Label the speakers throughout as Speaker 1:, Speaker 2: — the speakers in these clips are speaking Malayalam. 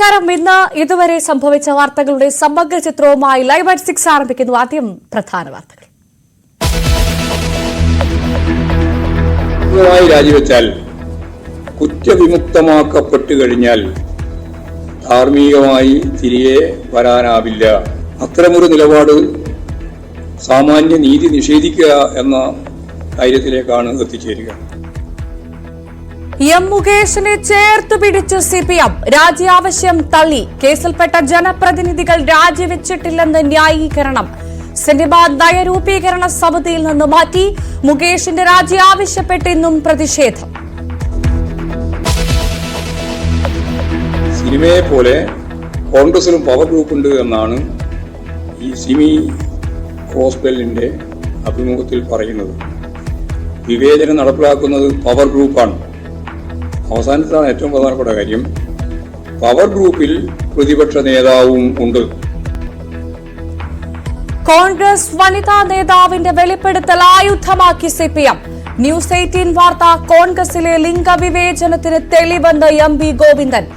Speaker 1: നമസ്കാരം. ഇന്ന് ഇതുവരെ സംഭവിച്ച വാർത്തകളുടെ സമഗ്ര ചിത്രവുമായി ലൈവ് അറ്റ് 6 ആരംഭിക്കുന്നു. ആദ്യം പ്രധാന വാർത്തകൾ.
Speaker 2: രാജിവെച്ചാൽ കുറ്റവിമുക്തമാക്കപ്പെട്ടു കഴിഞ്ഞാൽ ധാർമ്മികമായി തിരികെ വരാനാവില്ല. അത്തരമൊരു നിലപാട് സാമാന്യ നീതി നിഷേധിക്കുക എന്ന കാര്യത്തിലേക്കാണ് എത്തിച്ചേരുക.
Speaker 1: എം മുകേഷിനെ ചേർത്തു പിടിച്ച് സിപിഎം. രാജി ആവശ്യം തള്ളി. കേസിൽപ്പെട്ട ജനപ്രതിനിധികൾ രാജിവെച്ചിട്ടില്ലെന്ന് ന്യായീകരണം. സിനിമ നയരൂപീകരണ സമിതിയിൽ നിന്ന് മാറ്റി. മുകേഷിന്റെ രാജി ആവശ്യപ്പെട്ട് ഇന്നും പ്രതിഷേധം.
Speaker 2: സിനിമയെ പോലെ കോൺഗ്രസിലും പവർ ഗ്രൂപ്പുണ്ട് എന്നാണ് ഈ സിമി ഹോസ്പിറ്റലിന്റെ അഭിമുഖത്തിൽ പറയുന്നത്. വിവേചനം നടപ്പിലാക്കുന്നത് പവർ ഗ്രൂപ്പാണ്. അവസാനത്താണ് ഏറ്റവും പ്രധാനപ്പെട്ട കാര്യം. പവർ ഗ്രൂപ്പിൽ പ്രതിപക്ഷ നേതാവും ഉണ്ട്.
Speaker 1: കോൺഗ്രസ് വനിതാ നേതാവിന്റെ വെളിപ്പെടുത്തൽ ആയുധമാക്കി സിപിഎം. ന്യൂസ് 18 വാർത്ത. കോൺഗ്രസിലെ ലിംഗവിവേചനത്തിന് തെളിവെന്ന് എം.വി. ഗോവിന്ദൻ.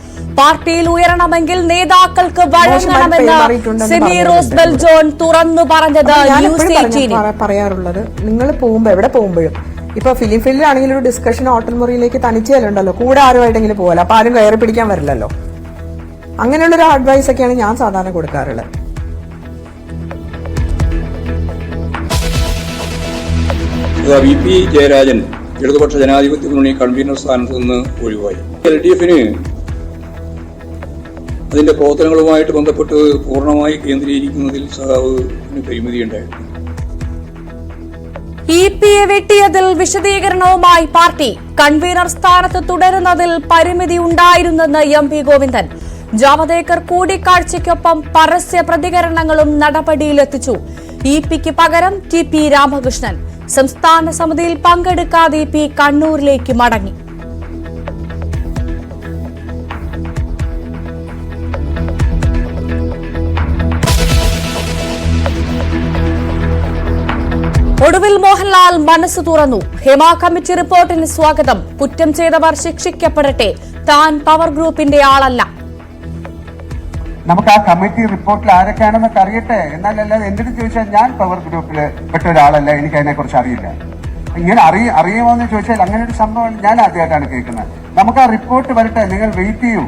Speaker 1: പാർട്ടിയിൽ ഉയരണമെങ്കിൽ നേതാക്കൾക്ക് വഴങ്ങണമെന്ന് സിമി റോസ്ബെൽ ജോൺ തുറന്നു പറഞ്ഞത് ന്യൂസ് 18.
Speaker 3: പറയാറുള്ളത്, നിങ്ങൾ പോകുമ്പോ എവിടെ പോകുമ്പോഴും ഇപ്പൊ ഫിലിം ഫീൽഡിലാണെങ്കിൽ ഒരു ഡിസ്കഷൻ ഹോട്ടൽ മുറിയിലേക്ക് തനിച്ചേലുണ്ടല്ലോ, കൂടെ ആരുമായിട്ടെങ്കിലും പോകല, അപ്പൊ ആരും കയറി പിടിക്കാൻ വരില്ലല്ലോ. അങ്ങനെയുള്ളൊരു അഡ്വൈസ് ഒക്കെയാണ് ഞാൻ സാധാരണ കൊടുക്കാറുള്ളത്.
Speaker 2: വി പി ജയരാജൻ ഇടതുപക്ഷ ജനാധിപത്യ മുന്നണി കൺവീനർ സ്ഥാനത്ത് നിന്ന് ഒഴിവായി. LDF-ന് അതിന്റെ പ്രവർത്തനങ്ങളുമായിട്ട് ബന്ധപ്പെട്ട് പൂർണ്ണമായി കേന്ദ്രീകരിക്കുന്നതിൽ സഖാവിന് പരിമിതിയുണ്ടായിരുന്നു.
Speaker 1: ഇപിയെ വെട്ടിയതിൽ വിശദീകരണവുമായി പാർട്ടി. കൺവീനർ സ്ഥാനത്ത് തുടരുന്നതിൽ പരിമിതി ഉണ്ടായിരുന്നെന്ന് എം.വി. ഗോവിന്ദൻ. ജാവദേക്കർ കൂടിക്കാഴ്ചയ്ക്കൊപ്പം പരസ്യ പ്രതികരണങ്ങളും നടപടിയിലെത്തിച്ചു. ഇപിക്ക് പകരം ടി.പി. രാമകൃഷ്ണൻ. സംസ്ഥാന സമിതിയിൽ പങ്കെടുക്കാതെ ഇപി കണ്ണൂരിലേക്ക് മടങ്ങി. ഒടുവിൽ മോഹൻലാൽ മനസ്സ് തുറന്നു. ഹേമ കമ്മിറ്റി റിപ്പോർട്ടിന് സ്വാഗതം. കുറ്റം ചെയ്തവർ ശിക്ഷിക്കപ്പെടട്ടെ. താൻ പവർ ഗ്രൂപ്പിന്റെ ആളല്ല.
Speaker 4: നമുക്ക് ആ കമ്മിറ്റി റിപ്പോർട്ടിൽ ആരൊക്കെയാണെന്നൊക്കെ അറിയട്ടെ. എന്നാലല്ലാതെ എന്തിനു ചോദിച്ചാൽ ഞാൻ പവർ ഗ്രൂപ്പില് പെട്ട ഒരാളല്ല, എനിക്ക് അതിനെ കുറിച്ച് അറിയില്ല. ഇങ്ങനെ അറിയുമോന്ന് ചോദിച്ചാൽ അങ്ങനെ ഒരു സംഭവം ഞാൻ ആദ്യമായിട്ടാണ് കേൾക്കുന്നത്. നമുക്ക് ആ റിപ്പോർട്ട് വരട്ടെ, നിങ്ങൾ വെയിറ്റ് ചെയ്യൂ.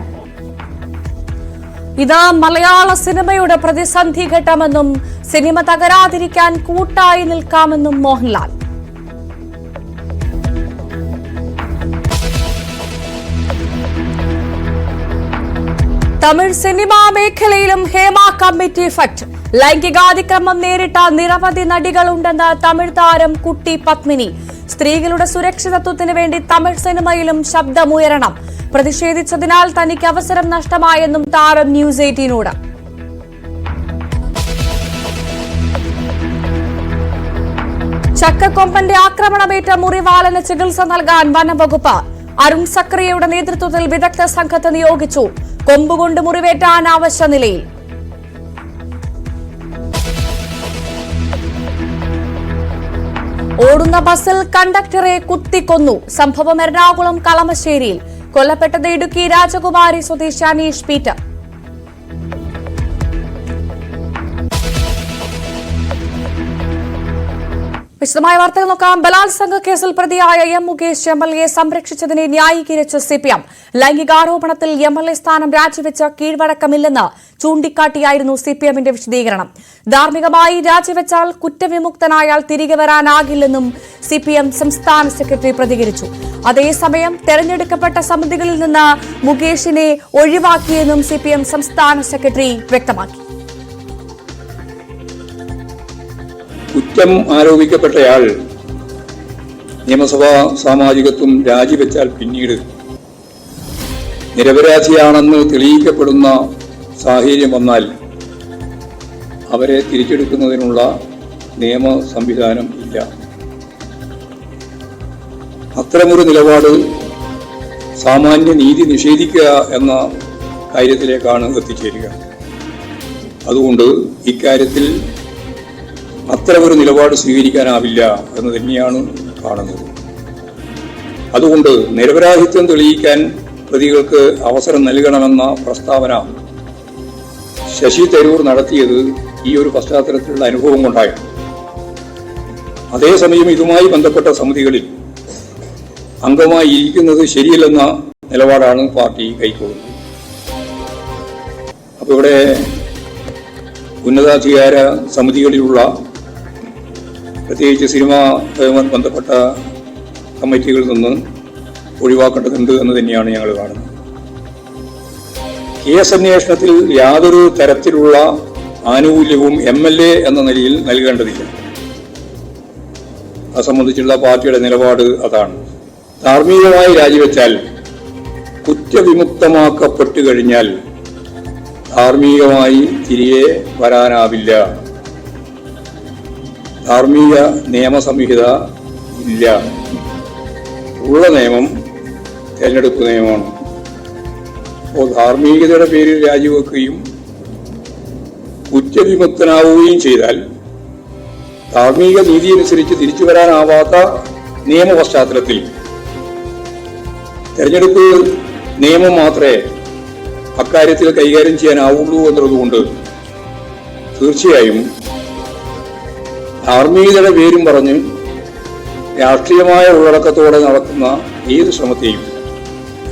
Speaker 1: ഇത് മലയാള സിനിമയുടെ പ്രതിസന്ധി ഘട്ടമെന്നും സിനിമ തകരാതിരിക്കാൻ കൂട്ടായി നിൽക്കാമെന്നും മോഹൻലാൽ. തമിഴ് സിനിമാ മേഖലയിലും ഹേമ കമ്മിറ്റി ഇഫക്ട്. ലൈംഗികാതിക്രമം നേരിട്ട നിരവധി നടികളുണ്ടെന്ന് തമിഴ് താരം കുട്ടി പത്മിനി. സ്ത്രീകളുടെ സുരക്ഷിതത്വത്തിന് വേണ്ടി തമിഴ് സിനിമയിലും ശബ്ദമുയരണം. പ്രതിഷേധിച്ചതിനാൽ തനിക്ക് അവസരം നഷ്ടമായെന്നും താരം ന്യൂസ് 18നോട്. ചക്കക്കൊമ്പന്റെ ആക്രമണമേറ്റ മുറിവാലന് ചികിത്സ നൽകാൻ വനംവകുപ്പ്. അരുൺ സക്രിയയുടെ നേതൃത്വത്തിൽ വിദഗ്ധ സംഘത്തെ നിയോഗിച്ചു. കൊമ്പുകൊണ്ട് മുറിവേറ്റ അനാവശ്യ നിലയിൽ. ഓടുന്ന ബസ്സിൽ കണ്ടക്ടറെ കുത്തിക്കൊന്നു. സംഭവം എറണാകുളം കളമശ്ശേരിയിൽ. കൊല്ലപ്പെട്ടത് ഇടുക്കി രാജകുമാരി സ്വദേശി അനീഷ് പീറ്റർ. വിശദമായ വാർത്തകൾ നോക്കാം. ബലാത്സംഗ കേസിൽ പ്രതിയായ എം മുകേഷ് MLA സംരക്ഷിച്ചതിനെ ന്യായീകരിച്ച സിപിഎം. ലൈംഗികാരോപണത്തിൽ MLA സ്ഥാനം രാജിവെച്ച കീഴ്വഴക്കമില്ലെന്ന് ചൂണ്ടിക്കാട്ടിയായിരുന്നു സിപിഎമ്മിന്റെ വിശദീകരണം. ധാർമ്മികമായി രാജിവെച്ചാൽ കുറ്റവിമുക്തനായാൽ തിരികെ വരാനാകില്ലെന്നും സിപിഎം സംസ്ഥാന സെക്രട്ടറി പ്രതികരിച്ചു. അതേസമയം തെരഞ്ഞെടുക്കപ്പെട്ട സമിതികളിൽ നിന്ന് മുകേഷിനെ ഒഴിവാക്കിയെന്നും സിപിഎം സംസ്ഥാന സെക്രട്ടറി വ്യക്തമാക്കി.
Speaker 2: കുറ്റം ആരോപിക്കപ്പെട്ടയാൾ നിയമസഭാ സാമാജികത്വം രാജിവെച്ചാൽ പിന്നീട് നിരപരാധിയാണെന്ന് തെളിയിക്കപ്പെടുന്ന സാഹചര്യം വന്നാൽ അവരെ തിരിച്ചെടുക്കുന്നതിനുള്ള നിയമ സംവിധാനം ഇല്ല. അത്തരമൊരു നിലപാട് സാമാന്യ നീതി നിഷേധിക്കുക എന്ന കാര്യത്തിലേക്കാണ് എത്തിച്ചേരുക. അതുകൊണ്ട് ഇക്കാര്യത്തിൽ അത്തരമൊരു നിലപാട് സ്വീകരിക്കാനാവില്ല എന്ന് തന്നെയാണ് കാണുന്നത്. അതുകൊണ്ട് നിരപരാധിത്വം തെളിയിക്കാൻ പ്രതികൾക്ക് അവസരം നൽകണമെന്ന പ്രസ്താവന ശശി തരൂർ നടത്തിയത് ഈ ഒരു പശ്ചാത്തലത്തിലുള്ള അനുഭവം കൊണ്ടായിരുന്നു. അതേസമയം ഇതുമായി ബന്ധപ്പെട്ട സമിതികളിൽ അംഗമായി ഇരിക്കുന്നത് ശരിയല്ലെന്ന നിലപാടാണ് പാർട്ടി കൈക്കൊള്ളുന്നത്. അപ്പോൾ ഇവിടെ ഉന്നതാധികാര സമിതികളിലുള്ള പ്രത്യേകിച്ച് സിനിമയുമായി ബന്ധപ്പെട്ട കമ്മിറ്റികളിൽ നിന്ന് ഒഴിവാക്കേണ്ടതുണ്ട് എന്ന് തന്നെയാണ് ഞങ്ങൾ കാണുന്നത്. കേസ് അന്വേഷണത്തിൽ യാതൊരു തരത്തിലുള്ള ആനുകൂല്യവും MLA എന്ന നിലയിൽ നൽകേണ്ടതില്ല. അത് സംബന്ധിച്ചുള്ള പാർട്ടിയുടെ നിലപാട് അതാണ്. ധാർമ്മികമായി രാജിവെച്ചാൽ കുറ്റവിമുക്തമാക്കപ്പെട്ടു കഴിഞ്ഞാൽ ധാർമ്മികമായി തിരികെ വരാനാവില്ല. ധാർമ്മിക നിയമസംഹിത ഇല്ല. ഉള്ള നിയമം തെരഞ്ഞെടുപ്പ് നിയമമാണ്. അപ്പോൾ ധാർമ്മികതയുടെ പേരിൽ രാജിവെക്കുകയും കുറ്റവിമുക്തനാവുകയും ചെയ്താൽ ധാർമ്മിക നീതി അനുസരിച്ച് തിരിച്ചു വരാനാവാത്ത നിയമ പശ്ചാത്തലത്തിൽ തെരഞ്ഞെടുപ്പ് നിയമം മാത്രമേ അക്കാര്യത്തിൽ കൈകാര്യം ചെയ്യാനാവുള്ളൂ എന്നുള്ളതുകൊണ്ട് തീർച്ചയായും ധാർമ്മികതയുടെ പേരും പറഞ്ഞ് രാഷ്ട്രീയമായ ഉള്ളടക്കത്തോടെ നടത്തുന്ന ഏത് ശ്രമത്തെയും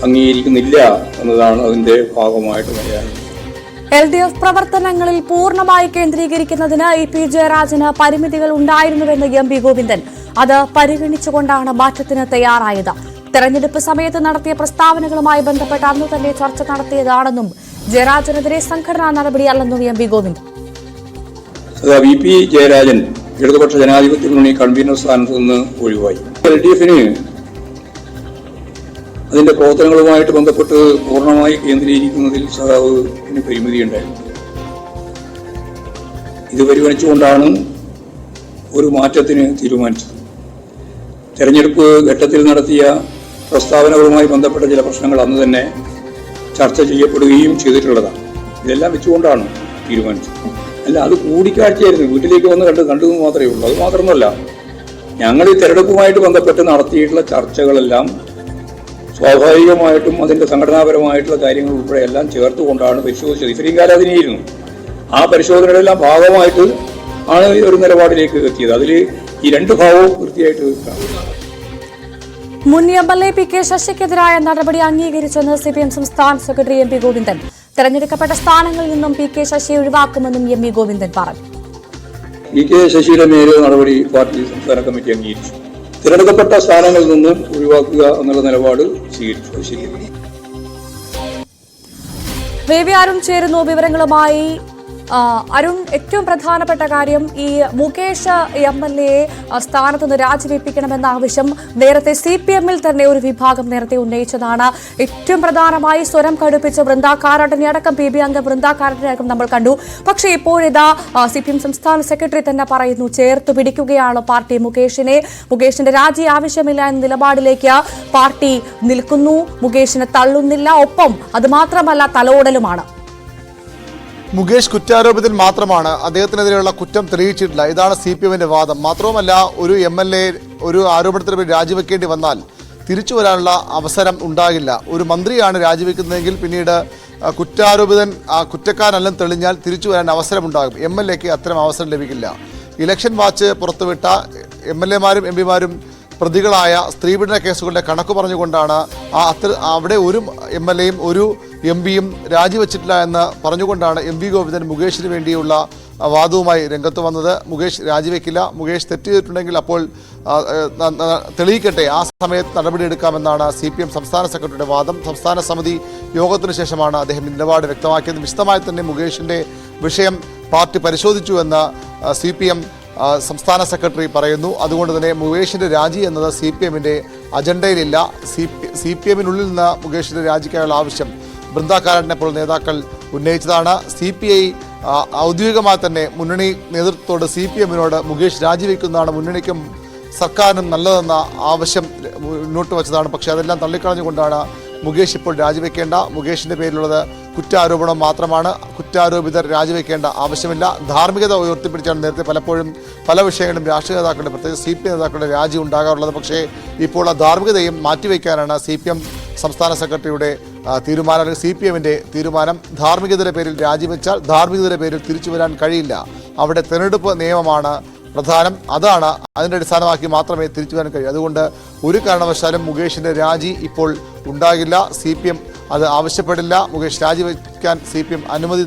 Speaker 2: അംഗീകരിക്കുന്നില്ല എന്നതാണ് അതിന്റെ ഭാഗമായിട്ട് പറയാനുള്ളത്.
Speaker 1: LDF പ്രവർത്തനങ്ങളിൽ പൂർണ്ണമായി കേന്ദ്രീകരിക്കുന്നതിന് EP ജയരാജന് പരിമിതികൾ ഉണ്ടായിരുന്നുവെന്ന് MP ഗോവിന്ദൻ. അത് പരിഗണിച്ചുകൊണ്ടാണ് മാറ്റത്തിന് തയ്യാറായത്. തെരഞ്ഞെടുപ്പ് സമയത്ത് നടത്തിയ പ്രസ്താവനകളുമായി ബന്ധപ്പെട്ട് അന്ന് തന്നെ ചർച്ച നടത്തിയതാണെന്നും ജയരാജനെതിരെ സംഘടനാ നടപടിയല്ലെന്നും MP ഗോവിന്ദൻ.
Speaker 2: VP ജയരാജൻ ഇടതുപക്ഷ ജനാധിപത്യ മുന്നണി കൺവീനർ സ്ഥാനത്ത് നിന്ന് ഒഴിവായി. LDFന് അതിന്റെ പ്രവർത്തനങ്ങളുമായിട്ട് ബന്ധപ്പെട്ട് പൂർണ്ണമായി കേന്ദ്രീകരിക്കുന്നതിൽ സഖാവിന് പരിമിതിയുണ്ടായിരുന്നു. ഇത് പരിഗണിച്ചുകൊണ്ടാണ് ഒരു മാറ്റത്തിന് തീരുമാനിച്ചത്. തെരഞ്ഞെടുപ്പ് ഘട്ടത്തിൽ നടത്തിയ പ്രസ്താവനകളുമായി ബന്ധപ്പെട്ട ചില പ്രശ്നങ്ങൾ അന്ന് തന്നെ ചർച്ച ചെയ്യപ്പെടുകയും ചെയ്തിട്ടുള്ളതാണ്. ഇതെല്ലാം വെച്ചുകൊണ്ടാണ് തീരുമാനിച്ചത്. അല്ല, അത് കൂടിക്കാഴ്ചയായിരുന്നു. വീട്ടിലേക്ക് വന്ന് കണ്ടതെന്ന് മാത്രമേ ഉള്ളൂ. അത് മാത്രമല്ല, ഞങ്ങൾ ഈ തെരഞ്ഞെടുപ്പുമായിട്ട് ബന്ധപ്പെട്ട് നടത്തിയിട്ടുള്ള ചർച്ചകളെല്ലാം സ്വാഭാവികമായിട്ടും അതിന്റെ സംഘടനാപരമായിട്ടുള്ള കാര്യങ്ങൾ ഉൾപ്പെടെ എല്ലാം ചേർത്തുകൊണ്ടാണ് പരിശോധിച്ചത്. ഇത്രയും കാലം അതിനെയിരുന്നു. ആ പരിശോധനയുടെ എല്ലാം ഭാഗമായിട്ട് ആണ് ഒരു നിലപാടിലേക്ക് എത്തിയത്. അതിൽ ഈ രണ്ട് ഭാവവും കൃത്യമായിട്ട്
Speaker 1: മുൻ MLA PK ശശിക്കെതിരായ നടപടി അംഗീകരിച്ചെന്ന് CPM സംസ്ഥാന സെക്രട്ടറി MP ഗോവിന്ദൻ. തെരഞ്ഞെടുക്കപ്പെട്ട സ്ഥാനങ്ങളിൽ നിന്നും PK ശശിയെ ഒഴിവാക്കുമെന്നും MP ഗോവിന്ദൻ പറഞ്ഞു.
Speaker 2: PK ശശിയുടെ മേലെ നടപടി പാർട്ടി സംസ്ഥാന കമ്മിറ്റി അംഗീകരിച്ചു. തിരഞ്ഞെടുക്കപ്പെട്ട സ്ഥാനങ്ങളിൽ നിന്നും ഒഴിവാക്കുക എന്നുള്ള നിലപാട് സ്വീകരിച്ചു. ശരി.
Speaker 1: വേവ്യാരും ചേരുന്നു വിവരങ്ങളുമായി. അരുൺ, ഏറ്റവും പ്രധാനപ്പെട്ട കാര്യം ഈ മുകേഷ് MLA സ്ഥാനത്ത് നിന്ന് രാജിവെപ്പിക്കണമെന്ന ആവശ്യം നേരത്തെ CPM-ൽ തന്നെ ഒരു വിഭാഗം നേരത്തെ ഉന്നയിച്ചതാണ്. ഏറ്റവും പ്രധാനമായി സ്വരം കടുപ്പിച്ച വൃന്ദാകാരാട്ടിനെ അടക്കം PB അംഗം വൃന്ദാകാരാട്ടിനെ അടക്കം നമ്മൾ കണ്ടു. പക്ഷേ ഇപ്പോഴിതാ CPM സംസ്ഥാന സെക്രട്ടറി തന്നെ പറയുന്നു, ചേർത്ത് പിടിക്കുകയാണ് പാർട്ടി മുകേഷിന്റെ രാജി ആവശ്യമില്ല എന്ന നിലപാടിലേക്ക് പാർട്ടി നിൽക്കുന്നു. മുകേഷിനെ തള്ളുന്നില്ല, ഒപ്പം അത് മാത്രമല്ല തലോടലുമാണ്.
Speaker 5: മുകേഷ് കുറ്റാരോപിതൻ മാത്രമാണ്, അദ്ദേഹത്തിനെതിരെയുള്ള കുറ്റം തെളിയിച്ചിട്ടില്ല. ഇതാണ് CPM-ന്റെ വാദം. മാത്രവുമല്ല, ഒരു MLA ഒരു ആരോപണത്തിന് പേരിൽ രാജിവെക്കേണ്ടി വന്നാൽ തിരിച്ചു വരാനുള്ള അവസരം ഉണ്ടാകില്ല. ഒരു മന്ത്രിയാണ് രാജിവെക്കുന്നതെങ്കിൽ പിന്നീട് കുറ്റാരോപിതൻ കുറ്റക്കാരനല്ലെന്ന് തെളിഞ്ഞാൽ തിരിച്ചു വരാൻ അവസരമുണ്ടാകും. MLA-ക്ക് അത്തരം അവസരം ലഭിക്കില്ല. ഇലക്ഷൻ വാച്ച് പുറത്തുവിട്ട MLA-മാരും MP-മാരും പ്രതികളായ സ്ത്രീപീഡന കേസുകളുടെ കണക്ക് പറഞ്ഞുകൊണ്ടാണ് അവിടെ ഒരു MLA-യും ഒരു MP-യും രാജിവെച്ചിട്ടില്ല എന്ന് പറഞ്ഞുകൊണ്ടാണ് MP ഗോവിന്ദൻ മുകേഷിന് വേണ്ടിയുള്ള വാദവുമായി രംഗത്ത് വന്നത്. മുകേഷ് രാജിവെക്കില്ല, മുകേഷ് തെറ്റ് ചെയ്തിട്ടുണ്ടെങ്കിൽ അപ്പോൾ തെളിയിക്കട്ടെ, ആ സമയത്ത് നടപടിയെടുക്കാമെന്നാണ് CPM സംസ്ഥാന സെക്രട്ടറിയുടെ വാദം. സംസ്ഥാന സമിതി യോഗത്തിന് ശേഷമാണ് അദ്ദേഹം നിലപാട് വ്യക്തമാക്കിയത്. വിശദമായി തന്നെ മുകേഷിൻ്റെ വിഷയം പാർട്ടി പരിശോധിച്ചു എന്ന് CPM സംസ്ഥാന സെക്രട്ടറി പറയുന്നു. അതുകൊണ്ട് തന്നെ മുകേഷിൻ്റെ രാജി എന്നത് CPM-ന്റെ അജണ്ടയിലില്ല. CPM-നുള്ളിൽ നിന്ന് മുകേഷിൻ്റെ രാജിക്കായുള്ള ആവശ്യം വൃന്ദാകാരാട്ടിനെ പോലുള്ള നേതാക്കൾ ഉന്നയിച്ചതാണ്. CPI ഔദ്യോഗികമായി തന്നെ മുന്നണി നേതൃത്വത്തോട് CPM-നോട് മുകേഷ് രാജിവെക്കുന്നതാണ് മുന്നണിക്കും സർക്കാരിനും നല്ലതെന്ന ആവശ്യം മുന്നോട്ട് വച്ചതാണ്. പക്ഷേ അതെല്ലാം തള്ളിക്കളഞ്ഞുകൊണ്ടാണ് മുകേഷ് ഇപ്പോൾ രാജിവെക്കേണ്ട. മുകേഷിൻ്റെ പേരിലുള്ളത് കുറ്റാരോപണം മാത്രമാണ്. കുറ്റാരോപിതർ രാജിവെക്കേണ്ട ആവശ്യമില്ല. ധാർമ്മികത ഉയർത്തിപ്പിടിച്ചാണ് നേരത്തെ പലപ്പോഴും പല വിഷയങ്ങളിലും രാഷ്ട്രീയ നേതാക്കളുടെ, പ്രത്യേകിച്ച് CPM നേതാക്കളുടെ രാജി ഉണ്ടാകാറുള്ളത്. പക്ഷേ ഇപ്പോൾ ആ ധാർമ്മികതയും മാറ്റിവെക്കാനാണ് CPM സംസ്ഥാന സെക്രട്ടറിയുടെ തീരുമാനം, CPM-ന്റെ തീരുമാനം. ധാർമ്മികതയുടെ പേരിൽ രാജിവെച്ചാൽ ധാർമ്മികതയുടെ പേരിൽ തിരിച്ചു വരാൻ കഴിയില്ല. അവിടെ തെരഞ്ഞെടുപ്പ് നിയമമാണ് പ്രധാനം. അതാണ് അതിൻ്റെ അടിസ്ഥാനമാക്കി മാത്രമേ തിരിച്ചു വരാൻ കഴിയൂ. അതുകൊണ്ട് ഒരു കാരണവശാലും മുകേഷിൻ്റെ രാജി ഇപ്പോൾ ഉണ്ടാകില്ല. CPM അത് ആവശ്യപ്പെടില്ല. മുകേഷ് രാജിവെക്കാൻ CPM അനുമതി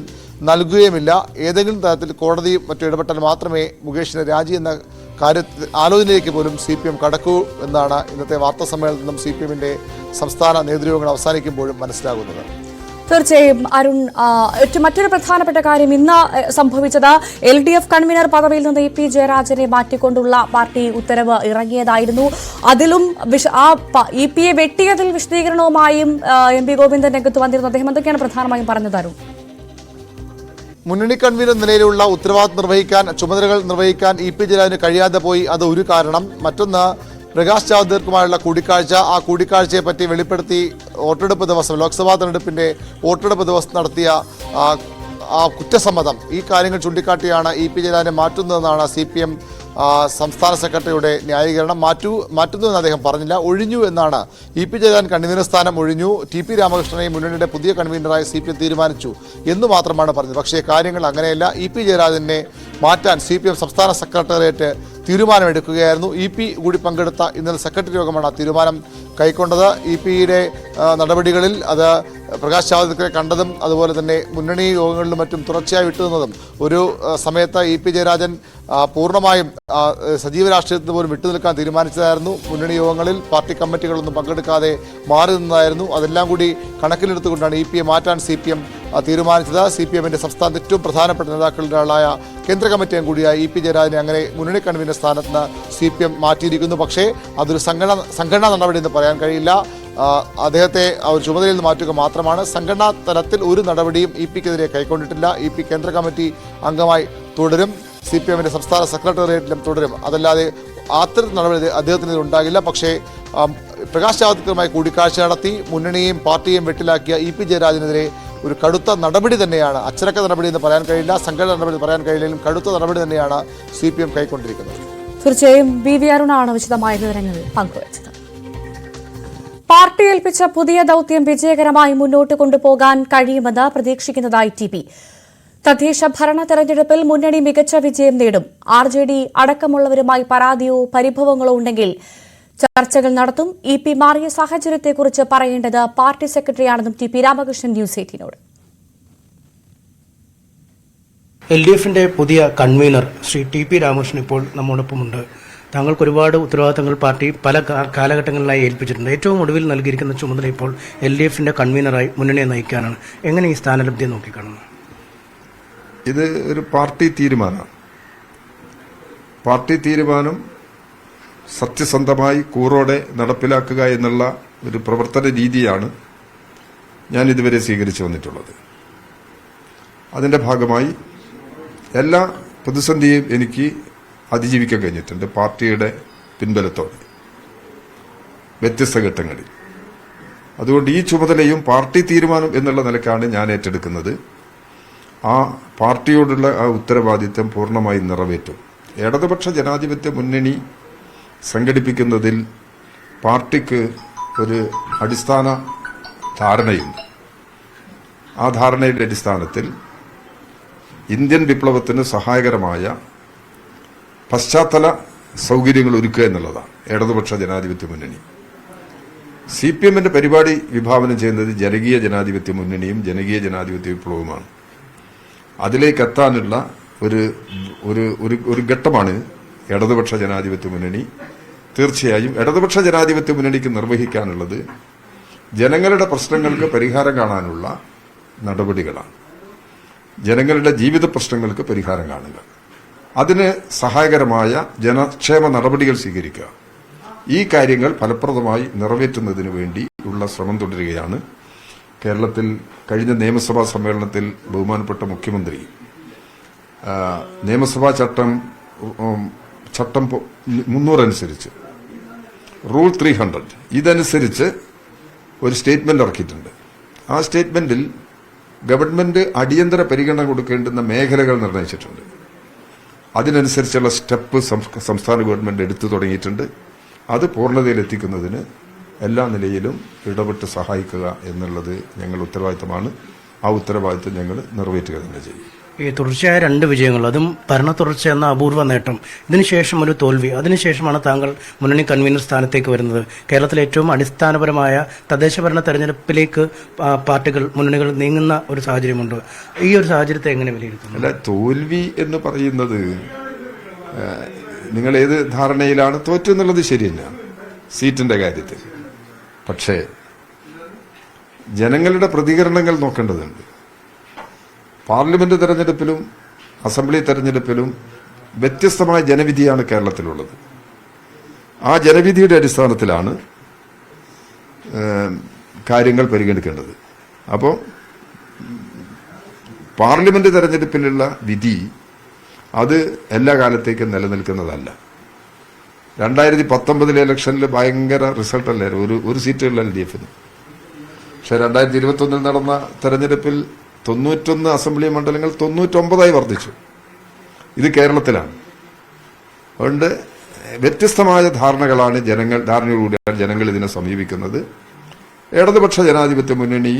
Speaker 5: നൽകുകയുമില്ല. ഏതെങ്കിലും തരത്തിൽ കോടതിയും മറ്റും ഇടപെട്ടാൽ മാത്രമേ മുകേഷിൻ്റെ രാജി എന്ന കാര്യത്തിൽ ആലോചനയിലേക്ക് പോലും CPM കടക്കൂ എന്നാണ് ഇന്നത്തെ വാർത്താ സമ്മേളനത്തിൽ നിന്നും CPM-ന്റെ സംസ്ഥാന നേതൃയോഗങ്ങൾ അവസാനിക്കുമ്പോഴും മനസ്സിലാകുന്നത്.
Speaker 1: തീർച്ചയായും അരുൺ, മറ്റൊരു പ്രധാനപ്പെട്ട കാര്യം ഇന്ന് സംഭവിച്ചത് LDF കൺവീനർ പദവിയിൽ നിന്ന് EP ജയരാജനെ മാറ്റിക്കൊണ്ടുള്ള പാർട്ടി ഉത്തരവ് ഇറങ്ങിയതായിരുന്നു. അതിലും EP-യെ വെട്ടിയതിൽ വിശദീകരണവുമായും MP ഗോവിന്ദൻ രംഗത്ത് വന്നിരുന്നു. അദ്ദേഹം എന്തൊക്കെയാണ് പ്രധാനമായും പറഞ്ഞത് അരുൺ?
Speaker 5: മുന്നണി കൺവീനർ നിലയിലുള്ള ഉത്തരവാദിത്വം നിർവഹിക്കാൻ, ചുമതലകൾ നിർവഹിക്കാൻ EP ജയരാജന് കഴിയാതെ പോയി. അത് ഒരു കാരണം. മറ്റൊന്ന്, പ്രകാശ് ജാവ്ദേക്കറുമായുള്ള കൂടിക്കാഴ്ച. ആ കൂടിക്കാഴ്ചയെ പറ്റി വെളിപ്പെടുത്തി വോട്ടെടുപ്പ് ദിവസം, ലോക്സഭാ തെരഞ്ഞെടുപ്പിന്റെ വോട്ടെടുപ്പ് ദിവസം നടത്തിയ ആ കുറ്റസമ്മതം, ഈ കാര്യങ്ങൾ ചൂണ്ടിക്കാട്ടിയാണ് EP ജയരാജനെ മാറ്റുന്നതെന്നാണ് CPM സംസ്ഥാന സെക്രട്ടറിയുടെ ന്യായീകരണം. മാറ്റുന്നുവെന്ന് അദ്ദേഹം പറഞ്ഞില്ല, ഒഴിഞ്ഞു എന്നാണ്. EP ജയരാജൻ കൺവീനർ സ്ഥാനം ഒഴിഞ്ഞു. TP രാമകൃഷ്ണനെ മുന്നണിയുടെ പുതിയ കൺവീനറായി CPM തീരുമാനിച്ചു എന്ന് മാത്രമാണ് പറഞ്ഞത്. പക്ഷേ കാര്യങ്ങൾ അങ്ങനെയല്ല. EP ജയരാജനെ മാറ്റാൻ CPM സംസ്ഥാന സെക്രട്ടേറിയറ്റ് തീരുമാനമെടുക്കുകയായിരുന്നു. EP കൂടി പങ്കെടുത്ത ഇന്നലെ സെക്രട്ടറി യോഗമാണ് ആ തീരുമാനം കൈക്കൊണ്ടത്. EP-യുടെ നടപടികളിൽ അത് പ്രകാശ് ജാവ്ദേക്കറെ കണ്ടതും അതുപോലെ തന്നെ മുന്നണി യോഗങ്ങളിലും മറ്റും തുടർച്ചയായി വിട്ടുനിന്നതും ഒരു സമയത്ത് EP ജയരാജൻ പൂർണ്ണമായും സജീവ രാഷ്ട്രീയത്തിന് പോലും വിട്ടുനിൽക്കാൻ തീരുമാനിച്ചതായിരുന്നു. മുന്നണി യോഗങ്ങളിൽ പാർട്ടി കമ്മിറ്റികളൊന്നും പങ്കെടുക്കാതെ മാറി നിന്നതായിരുന്നു. അതെല്ലാം കൂടി കണക്കിലെടുത്തുകൊണ്ടാണ് EP-യെ മാറ്റാൻ CPM തീരുമാനിച്ചത്. CPM-ന്റെ സംസ്ഥാനത്ത് ഏറ്റവും പ്രധാനപ്പെട്ട നേതാക്കളിൽ ഒരാളായ കേന്ദ്ര കമ്മിറ്റി അംഗം കൂടിയായ EP ജയരാജനെ അങ്ങനെ മുന്നണി കൺവീനർ സ്ഥാനത്ത് നിന്ന് CPM മാറ്റിയിരിക്കുന്നു. പക്ഷേ അതൊരു സംഘടനാ നടപടി എന്ന് പറയാൻ കഴിയില്ല. അദ്ദേഹത്തെ ഒരു ചുമതലയിൽ നിന്ന് മാറ്റുക മാത്രമാണ്. സംഘടനാ തലത്തിൽ ഒരു നടപടിയും EP-ക്കെതിരെ കൈക്കൊണ്ടിട്ടില്ല. EP കേന്ദ്ര കമ്മിറ്റി അംഗമായി തുടരും. CPM-ന്റെ സംസ്ഥാന സെക്രട്ടേറിയറ്റിലും തുടരും. അതല്ലാതെ അത്തരം നടപടി അദ്ദേഹത്തിന് ഉണ്ടാകില്ല. പക്ഷേ പ്രകാശ് ജാവ്ദേക്കറുമായി കൂടിക്കാഴ്ച നടത്തി മുന്നണിയെയും പാർട്ടിയെയും വെട്ടിലാക്കിയ EP ജയരാജനെതിരെ ഒരു കടുത്ത നടപടി തന്നെയാണ്, അച്ചടക്ക നടപടി എന്ന് പറയാൻ കഴിയില്ല, സംഘടന നടപടി പറയാൻ കഴിയില്ലെങ്കിലും കടുത്ത നടപടി തന്നെയാണ് CPM കൈക്കൊണ്ടിരിക്കുന്നത്.
Speaker 1: തീർച്ചയായും BV അരുണാണ് വിശദമായ വിവരങ്ങൾ പങ്കുവച്ചത്. പാർട്ടി ഏൽപ്പിച്ച പുതിയ ദൌത്യം വിജയകരമായി മുന്നോട്ട് കൊണ്ടുപോകാൻ കഴിയുമെന്ന് പ്രതീക്ഷിക്കുന്നതായി TP. തദ്ദേശ ഭരണ തെരഞ്ഞെടുപ്പിൽ മുന്നണി മികച്ച വിജയം നേടും. RJD അടക്കമുള്ളവരുമായി പരാതിയോ പരിഭവങ്ങളോ ഉണ്ടെങ്കിൽ ചർച്ചകൾ നടത്തും. EP മാറിയ സാഹചര്യത്തെക്കുറിച്ച് പറയേണ്ടത് പാർട്ടി സെക്രട്ടറിയാണെന്നും TP രാമകൃഷ്ണൻ ന്യൂസ് 18നോട്.
Speaker 6: LDF-ന്റെ പുതിയ കൺവീനർ ശ്രീ TP രാമകൃഷ്ണൻ ഇപ്പോൾ നമ്മോടൊപ്പമുണ്ട്. താങ്കൾക്ക് ഒരുപാട് ഉത്തരവാദിത്തങ്ങൾ പാർട്ടി പല കാലഘട്ടങ്ങളിലായി ഏൽപ്പിച്ചിട്ടുണ്ട്. ഏറ്റവും ഒടുവിൽ നൽകിയിരിക്കുന്ന ചുമതല ഇപ്പോൾ LDF-ന്റെ കൺവീനറായി മുന്നണിയെ നയിക്കാനാണ്. എങ്ങനെ ഈ സ്ഥാനലബ്ധിയെ നോക്കിക്കാണുന്നു?
Speaker 7: ഇത് ഒരു പാർട്ടി തീരുമാനമാണ്. പാർട്ടി തീരുമാനം സത്യസന്ധമായി കൂറോടെ നടപ്പിലാക്കുക എന്നുള്ള ഒരു പ്രവർത്തന രീതിയാണ് ഞാൻ ഇതുവരെ സ്വീകരിച്ചു വന്നിട്ടുള്ളത്. അതിന്റെ ഭാഗമായി എല്ലാ പ്രതിസന്ധിയും എനിക്ക് അതിജീവിക്കാൻ കഴിഞ്ഞിട്ടുണ്ട്. പാർട്ടിയുടെ പിൻബലത്തോടെ വ്യത്യസ്ത ഘട്ടങ്ങളിൽ. അതുകൊണ്ട് ഈ ചുമതലയും പാർട്ടി തീരുമാനം എന്നുള്ള നിലക്കാണ് ഞാൻ ഏറ്റെടുക്കുന്നത്. ആ പാർട്ടിയോടുള്ള ആ ഉത്തരവാദിത്തം പൂർണ്ണമായി നിറവേറ്റും. ഇടതുപക്ഷ ജനാധിപത്യ മുന്നണി സംഘടിപ്പിക്കുന്നതിൽ പാർട്ടിക്ക് ഒരു അടിസ്ഥാന ധാരണയുണ്ട്. ആ ധാരണയുടെ അടിസ്ഥാനത്തിൽ ഇന്ത്യൻ വിപ്ലവത്തിന് സഹായകരമായ പശ്ചാത്തല സൗകര്യങ്ങൾ ഒരുക്കുക എന്നുള്ളതാണ് ഇടതുപക്ഷ ജനാധിപത്യ മുന്നണി. CPM-ന്റെ പരിപാടി വിഭാവനം ചെയ്യുന്നത് ജനകീയ ജനാധിപത്യ മുന്നണിയും ജനകീയ ജനാധിപത്യ വിപ്ലവവുമാണ്. അതിലേക്ക് എത്താനുള്ള ഒരു ഘട്ടമാണ് ഇടതുപക്ഷ ജനാധിപത്യ മുന്നണി. തീർച്ചയായും ഇടതുപക്ഷ ജനാധിപത്യ മുന്നണിക്ക് നിർവഹിക്കാനുള്ളത് ജനങ്ങളുടെ പ്രശ്നങ്ങൾക്ക് പരിഹാരം കാണാനുള്ള നടപടികളാണ്. ജനങ്ങളുടെ ജീവിത പ്രശ്നങ്ങൾക്ക് പരിഹാരം കാണുക, അതിന് സഹായകരമായ ജനക്ഷേമ നടപടികൾ സ്വീകരിക്കുക, ഈ കാര്യങ്ങൾ ഫലപ്രദമായി നിറവേറ്റുന്നതിന് വേണ്ടി ഉള്ള ശ്രമം തുടരുകയാണ്. കേരളത്തിൽ കഴിഞ്ഞ നിയമസഭാ സമ്മേളനത്തിൽ ബഹുമാനപ്പെട്ട മുഖ്യമന്ത്രി നിയമസഭാ ചട്ടം 300 അനുസരിച്ച് റൂൾ 300 ഇതനുസരിച്ച് ഒരു സ്റ്റേറ്റ്മെന്റ് ഇറക്കിയിട്ടുണ്ട്. ആ സ്റ്റേറ്റ്മെന്റിൽ ഗവൺമെന്റ് അടിയന്തര പരിഗണന കൊടുക്കേണ്ടുന്ന മേഖലകൾ നിർണയിച്ചിട്ടുണ്ട്. അതിനനുസരിച്ചുള്ള സ്റ്റെപ്പ് സംസ്ഥാന ഗവൺമെന്റ് എടുത്തു തുടങ്ങിയിട്ടുണ്ട്. അത് പൂർണ്ണതയിലെത്തിക്കുന്നതിന് എല്ലാ നിലയിലും ഇടപെട്ട് സഹായിക്കുക എന്നുള്ളത് ഞങ്ങളുടെ ഉത്തരവാദിത്തമാണ്. ആ ഉത്തരവാദിത്തം ഞങ്ങൾ നിറവേറ്റുക തന്നെ ചെയ്യും.
Speaker 6: ഈ തുടർച്ചയായ 2 വിജയങ്ങൾ, അതും ഭരണ തുടർച്ച എന്ന അപൂർവ നേട്ടം, ഇതിനുശേഷം ഒരു തോൽവി, അതിനുശേഷമാണ് താങ്കൾ മുന്നണി കൺവീനർ സ്ഥാനത്തേക്ക് വരുന്നത്. കേരളത്തിലെ ഏറ്റവും അടിസ്ഥാനപരമായ തദ്ദേശഭരണ തെരഞ്ഞെടുപ്പിലേക്ക് പാർട്ടികൾ, മുന്നണികൾ നീങ്ങുന്ന ഒരു സാഹചര്യമുണ്ട്. ഈ ഒരു സാഹചര്യത്തെ എങ്ങനെ വിലയിരുത്തുന്നു?
Speaker 7: അല്ല, തോൽവി എന്ന് പറയുന്നത് നിങ്ങൾ ഏത് ധാരണയിലാണ് തോറ്റു എന്നുള്ളത് ശരിയല്ല സീറ്റിന്റെ കാര്യത്തിൽ. പക്ഷേ ജനങ്ങളുടെ പ്രതികരണങ്ങൾ നോക്കേണ്ടതുണ്ട്. പാർലമെന്റ് തെരഞ്ഞെടുപ്പിലും അസംബ്ലി തെരഞ്ഞെടുപ്പിലും വ്യത്യസ്തമായ ജനവിധിയാണ് കേരളത്തിലുള്ളത്. ആ ജനവിധിയുടെ അടിസ്ഥാനത്തിലാണ് കാര്യങ്ങൾ പരിഗണിക്കേണ്ടത്. അപ്പോൾ പാർലമെന്റ് തെരഞ്ഞെടുപ്പിലുള്ള വിധി അത് എല്ലാ കാലത്തേക്കും നിലനിൽക്കുന്നതല്ല. 2019 ഇലക്ഷനിൽ ഭയങ്കര റിസൾട്ടല്ലേ, ഒരു സീറ്റുള്ള LDF. പക്ഷെ 2021 നടന്ന തെരഞ്ഞെടുപ്പിൽ 91 അസംബ്ലി മണ്ഡലങ്ങൾ 99 വർദ്ധിച്ചു. ഇത് കേരളത്തിലാണ്. അതുകൊണ്ട് വ്യത്യസ്തമായ ധാരണയോടുകൂടിയാണ് ജനങ്ങൾ ഇതിനെ സമീപിക്കുന്നത്. ഇടതുപക്ഷ ജനാധിപത്യ മുന്നണി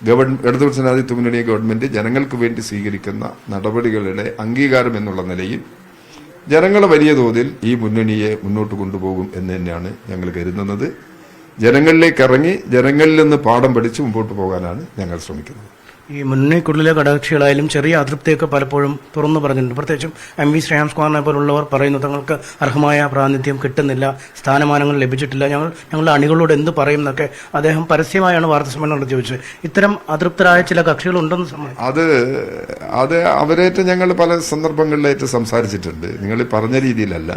Speaker 7: ഗവൺമെന്റ് ജനങ്ങൾക്ക് വേണ്ടി സ്വീകരിക്കുന്ന നടപടികളുടെ അംഗീകാരം എന്നുള്ള നിലയിൽ ജനങ്ങൾ വലിയ തോതിൽ ഈ മുന്നണിയെ മുന്നോട്ട് കൊണ്ടുപോകും എന്ന് തന്നെയാണ് ഞങ്ങൾ കരുതുന്നത്. ജനങ്ങളിലേക്ക് ഇറങ്ങി ജനങ്ങളിൽ നിന്ന് പാഠം പഠിച്ച് മുമ്പോട്ട് പോകാനാണ് ഞങ്ങൾ ശ്രമിക്കുന്നത്.
Speaker 6: ഈ മുന്നണിക്കുള്ളിലെ ഘടകകക്ഷികളായാലും ചെറിയ അതൃപ്തിയൊക്കെ പലപ്പോഴും തുറന്നു പറഞ്ഞിട്ടുണ്ട്. പ്രത്യേകിച്ചും MV ശ്രേയാംസ് കുമാറിനെ പോലുള്ളവർ പറയുന്നു, തങ്ങൾക്ക് അർഹമായ പ്രാതിനിധ്യം കിട്ടുന്നില്ല, സ്ഥാനമാനങ്ങൾ ലഭിച്ചിട്ടില്ല, ഞങ്ങളുടെ അണികളോട് എന്ത് പറയും എന്നൊക്കെ അദ്ദേഹം പരസ്യമായാണ് വാർത്താസമ്മേളനം നടത്തി ചോദിച്ചത്. ഇത്തരം അതൃപ്തരായ ചില കക്ഷികളുണ്ടെന്ന്
Speaker 7: അത് അവരേറ്റ് ഞങ്ങൾ പല സന്ദർഭങ്ങളിലായിട്ട് സംസാരിച്ചിട്ടുണ്ട്. നിങ്ങൾ പറഞ്ഞ രീതിയിലല്ല.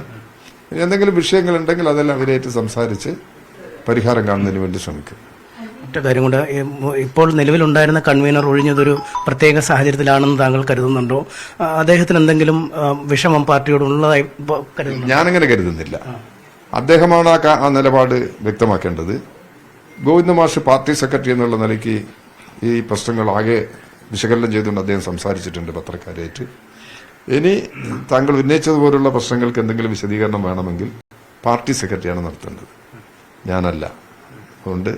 Speaker 7: എന്തെങ്കിലും വിഷയങ്ങളുണ്ടെങ്കിൽ അതെല്ലാം അവരേറ്റ് സംസാരിച്ച് പരിഹാരം കാണുന്നതിന് വേണ്ടി ശ്രമിക്കും.
Speaker 6: ഒറ്റ കാര്യം കൊണ്ട്, ഇപ്പോൾ നിലവിലുണ്ടായിരുന്ന കൺവീനർ ഒഴിഞ്ഞതൊരു പ്രത്യേക സാഹചര്യത്തിലാണെന്ന് താങ്കൾ കരുതുന്നുണ്ടോ? അദ്ദേഹത്തിന് എന്തെങ്കിലും വിഷമം പാർട്ടിയോടുള്ളതായി കരുതുന്നു?
Speaker 7: ഞാനങ്ങനെ കരുതുന്നില്ല. അദ്ദേഹമാണ് ആ നിലപാട് വ്യക്തമാക്കേണ്ടത്. ഗോവിന്ദ മാഷ് പാർട്ടി സെക്രട്ടറി എന്നുള്ള നിലയ്ക്ക് ഈ പ്രശ്നങ്ങൾ ആകെ വിശകലനം ചെയ്തുകൊണ്ട് അദ്ദേഹം സംസാരിച്ചിട്ടുണ്ട് പത്രക്കാരായിട്ട്. ഇനി താങ്കൾ ഉന്നയിച്ചതുപോലുള്ള പ്രശ്നങ്ങൾക്ക് എന്തെങ്കിലും വിശദീകരണം വേണമെങ്കിൽ പാർട്ടി സെക്രട്ടറിയാണ് നടത്തേണ്ടത്, ഞാനല്ല. അതുകൊണ്ട്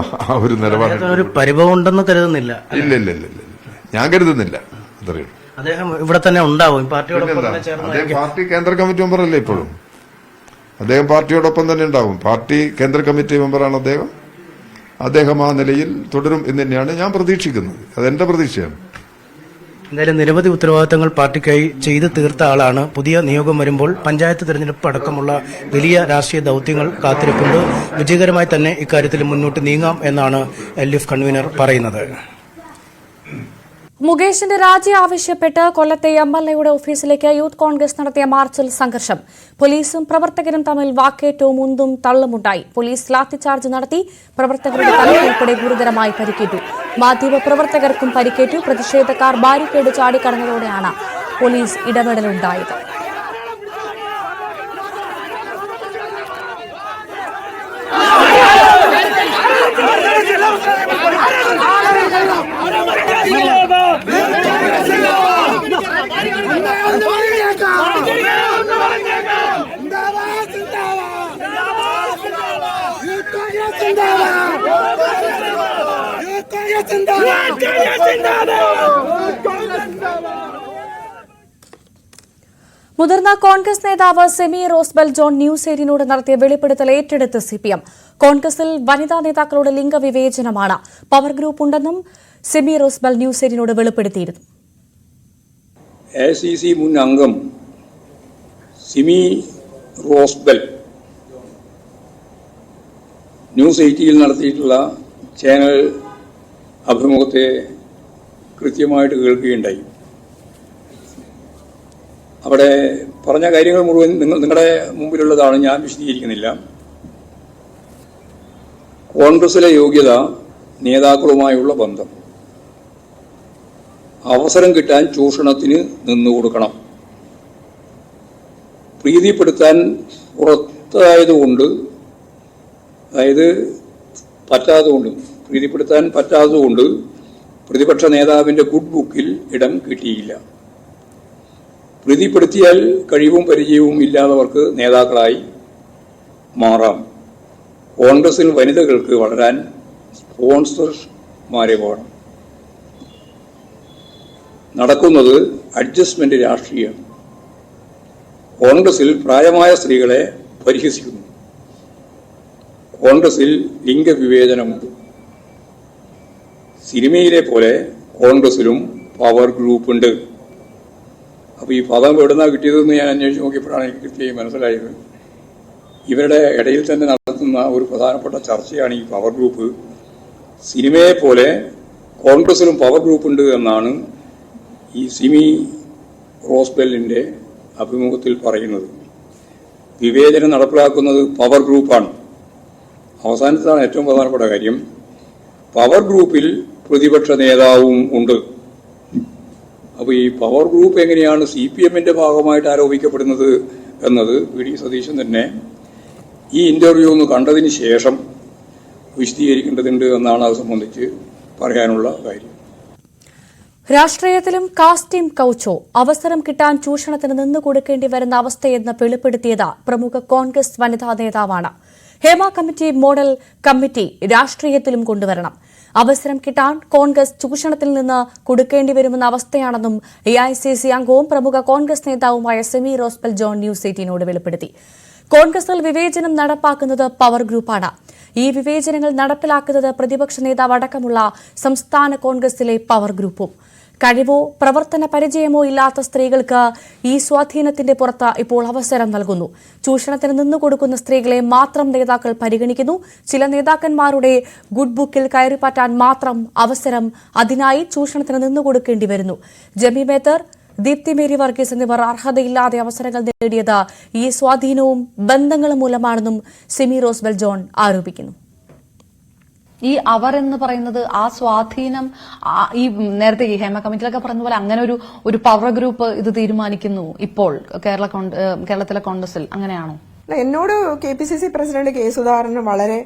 Speaker 7: ആ ഒരു നിലപാട്
Speaker 6: ഒരു പരിഭവം ഉണ്ടെന്ന് കരുതുന്നില്ല.
Speaker 7: ഇല്ല, ഞാൻ കരുതുന്നില്ല. അതറിയുള്ളൂ.
Speaker 6: അദ്ദേഹം ഇവിടെ തന്നെ ഉണ്ടാവും പാർട്ടിയോടൊപ്പം.
Speaker 7: അദ്ദേഹം പാർട്ടി കേന്ദ്ര കമ്മിറ്റി മെമ്പറല്ലേ ഇപ്പോഴും? അദ്ദേഹം പാർട്ടിയോടൊപ്പം തന്നെ ഉണ്ടാവും. പാർട്ടി കേന്ദ്ര കമ്മിറ്റി മെമ്പറാണ് അദ്ദേഹം ആ നിലയിൽ തുടരും എന്ന് തന്നെയാണ് ഞാൻ പ്രതീക്ഷിക്കുന്നത്. അതെന്റെ പ്രതീക്ഷയാണ്.
Speaker 6: എന്തായാലും നിരവധി ഉത്തരവാദിത്തങ്ങൾ പാർട്ടിക്കായി ചെയ്തു തീർത്ത ആളാണ്. പുതിയ നിയോഗം വരുമ്പോൾ പഞ്ചായത്ത് തെരഞ്ഞെടുപ്പ് അടക്കമുള്ള വലിയ രാഷ്ട്രീയ ദൌത്യങ്ങൾ കാത്തിരിപ്പുണ്ട്. വിജയകരമായി തന്നെ ഇക്കാര്യത്തിൽ മുന്നോട്ട് നീങ്ങാം എന്നാണ് LDF കൺവീനർ പറയുന്നത്.
Speaker 1: മുകേഷിന്റെ രാജി ആവശ്യപ്പെട്ട് കൊല്ലത്തെ MLAയുടെ ഓഫീസിലേക്ക് യൂത്ത് കോൺഗ്രസ് നടത്തിയ മാർച്ചിൽ സംഘർഷം. പോലീസും പ്രവർത്തകരും തമ്മിൽ വാക്കേറ്റവും ഉന്തും തള്ളുമുണ്ടായി. പോലീസ് ലാത്തിചാർജ് നടത്തി. പ്രവർത്തകരുടെ തലയിൽ ഉൾപ്പെടെ ഗുരുതരമായി പരിക്കേറ്റു. മാധ്യമപ്രവർത്തകർക്കും പരിക്കേറ്റു. പ്രതിഷേധക്കാർ ബാരിക്കേഡ് ചാടിക്കടന്നതോടെയാണ് പോലീസ് ഇടപെടലുണ്ടായത്. മുതിർന്ന കോൺഗ്രസ് നേതാവ് സെമി റോസ്ബെൽ ജോൺ ന്യൂസ് 18 നടത്തിയ വെളിപ്പെടുത്തൽ ഏറ്റെടുത്ത് CPM. കോൺഗ്രസിൽ വനിതാ നേതാക്കളുടെ ലിംഗവിവേചനമാണ്. പവർ ഗ്രൂപ്പ് ഉണ്ടെന്നും സെമി റോസ്ബെൽ ന്യൂസ് 18 വെളിപ്പെടുത്തിയിരുന്നു.
Speaker 2: ACC മുൻ അംഗം സിമി റോസ്ബെൽ ന്യൂസ് 18 നടത്തിയിട്ടുള്ള ചാനൽ അഭിമുഖത്തെ കൃത്യമായിട്ട് കേൾക്കുകയുണ്ടായി. അവിടെ പറഞ്ഞ കാര്യങ്ങൾ മുഴുവൻ നിങ്ങളുടെ മുമ്പിലുള്ളതാണ്, ഞാൻ വിശദീകരിക്കുന്നില്ല. കോൺഗ്രസിലെ യോഗ്യത, നേതാക്കളുമായുള്ള ബന്ധം, അവസരം കിട്ടാൻ ചൂഷണത്തിന് നിന്നുകൊടുക്കണം, പ്രീതിപ്പെടുത്താൻ പുറത്തായതുകൊണ്ട്, പ്രീതിപ്പെടുത്താൻ പറ്റാത്തതുകൊണ്ട് പ്രതിപക്ഷ നേതാവിന്റെ ഗുഡ് ബുക്കിൽ ഇടം കിട്ടിയില്ല. പ്രീതിപ്പെടുത്തിയാൽ കഴിവും പരിചയവും ഇല്ലാത്തവർക്ക് നേതാക്കളായി മാറാം. കോൺഗ്രസിൽ വനിതകൾക്ക് വളരാൻ സ്പോൺസർമാരെ വേണം. നടക്കുന്നത് അഡ്ജസ്റ്റ്മെന്റ് രാഷ്ട്രീയമാണ്. കോൺഗ്രസിൽ പ്രായമായ സ്ത്രീകളെ പരിഹസിക്കുന്നു. കോൺഗ്രസിൽ ലിംഗവിവേചനമുണ്ട്. സിനിമയിലെ പോലെ കോൺഗ്രസിലും പവർ ഗ്രൂപ്പ് ഉണ്ട്. അപ്പോൾ ഈ പദം എവിടുന്നാ കിട്ടിയതെന്ന് ഞാൻ അന്വേഷിച്ച് നോക്കിയപ്പോഴാണ് എനിക്ക് കൃത്യമായി മനസ്സിലായത്. ഇവരുടെ ഇടയിൽ തന്നെ നടത്തുന്ന ഒരു പ്രധാനപ്പെട്ട ചർച്ചയാണ് ഈ പവർ ഗ്രൂപ്പ്. സിനിമയെ പോലെ കോൺഗ്രസിലും പവർ ഗ്രൂപ്പ് ഉണ്ട് എന്നാണ് ഈ സിമി റോസ്ബെല്ലിന്റെ അഭിമുഖത്തിൽ പറയുന്നത്. വിവേചനം നടപ്പിലാക്കുന്നത് പവർ ഗ്രൂപ്പാണ്. അവസാനത്താണ് ഏറ്റവും പ്രധാനപ്പെട്ട കാര്യം. പവർ ഗ്രൂപ്പിൽ പ്രതിപക്ഷ നേതാവും ഉണ്ട്. അപ്പോൾ ഈ പവർ ഗ്രൂപ്പ് എങ്ങനെയാണ് CPMന്റെ ഭാഗമായിട്ട് ആരോപിക്കപ്പെടുന്നത് എന്നത് വി.ഡി. സതീശൻ തന്നെ ഈ ഇന്റർവ്യൂ ഒന്ന് കണ്ടതിന് ശേഷം വിശദീകരിക്കേണ്ടതുണ്ട് എന്നാണ് അത് സംബന്ധിച്ച് പറയാനുള്ള കാര്യം.
Speaker 1: രാഷ്ട്രീയത്തിലും കാസ്റ്റിം കൌച്ചോ അവസരം കിട്ടാൻ ചൂഷണത്തിന് നിന്നുകൊടുക്കേണ്ടി വരുന്ന അവസ്ഥയെന്ന് വെളിപ്പെടുത്തിയത് പ്രമുഖ കോൺഗ്രസ് വനിതാ നേതാവാണ്. ഹേമ കമ്മിറ്റി മോഡൽ കമ്മിറ്റി രാഷ്ട്രീയത്തിലും കൊണ്ടുവരണം. അവസരം കിട്ടാൻ കോൺഗ്രസ് ചൂഷണത്തിൽ നിന്ന് കൊടുക്കേണ്ടി വരുമെന്ന അവസ്ഥയാണെന്നും AICC അംഗവും പ്രമുഖ കോൺഗ്രസ് നേതാവുമായ സെമി റോസ്ബെൽ ജോൺ ന്യൂസ് 18നോട് വെളിപ്പെടുത്തി. കോൺഗ്രസിൽ വിവേചനം നടപ്പാക്കുന്നത് പവർ ഗ്രൂപ്പാണ്. ഈ വിവേചനങ്ങൾ നടപ്പിലാക്കുന്നത് പ്രതിപക്ഷ നേതാവ് അടക്കമുള്ള സംസ്ഥാന കോൺഗ്രസിലെ പവർ ഗ്രൂപ്പും. കഴിവോ പ്രവർത്തന പരിചയമോ ഇല്ലാത്ത സ്ത്രീകൾക്ക് ഈ സ്വാധീനത്തിന്റെ പുറത്ത് ഇപ്പോൾ അവസരം നൽകുന്നു. ചൂഷണത്തിന് നിന്നുകൊടുക്കുന്ന സ്ത്രീകളെ മാത്രം നേതാക്കൾ പരിഗണിക്കുന്നു. ചില നേതാക്കന്മാരുടെ ഗുഡ് ബുക്കിൽ കയറിപ്പറ്റാൻ മാത്രം അവസരം. അതിനായി ചൂഷണത്തിന് നിന്നുകൊടുക്കേണ്ടി വരുന്നു. ജമി മേത്തർ, ദീപ്തി മേരി വർഗീസ് എന്നിവർ അർഹതയില്ലാതെ അവസരങ്ങൾ നേടിയത് ഈ സ്വാധീനവും ബന്ധങ്ങളും മൂലമാണെന്നും സെമി റോസ്ബെൽ ജോൺ ആരോപിക്കുന്നു.
Speaker 8: ഈ അവർ എന്ന് പറയുന്നത് ആ സ്വാധീനം ഈ നേരത്തെ ഈ ഹേമ കമ്മിറ്റിയിലൊക്കെ പറഞ്ഞ പോലെ അങ്ങനെ ഒരു പവർ ഗ്രൂപ്പ് ഇത് തീരുമാനിക്കുന്നു ഇപ്പോൾ കേരളത്തിലെ കോൺഗ്രസിൽ, അങ്ങനെയാണോ?
Speaker 3: എന്നോട് KPCC പ്രസിഡന്റ് കെ സുധാകരന് വളരെ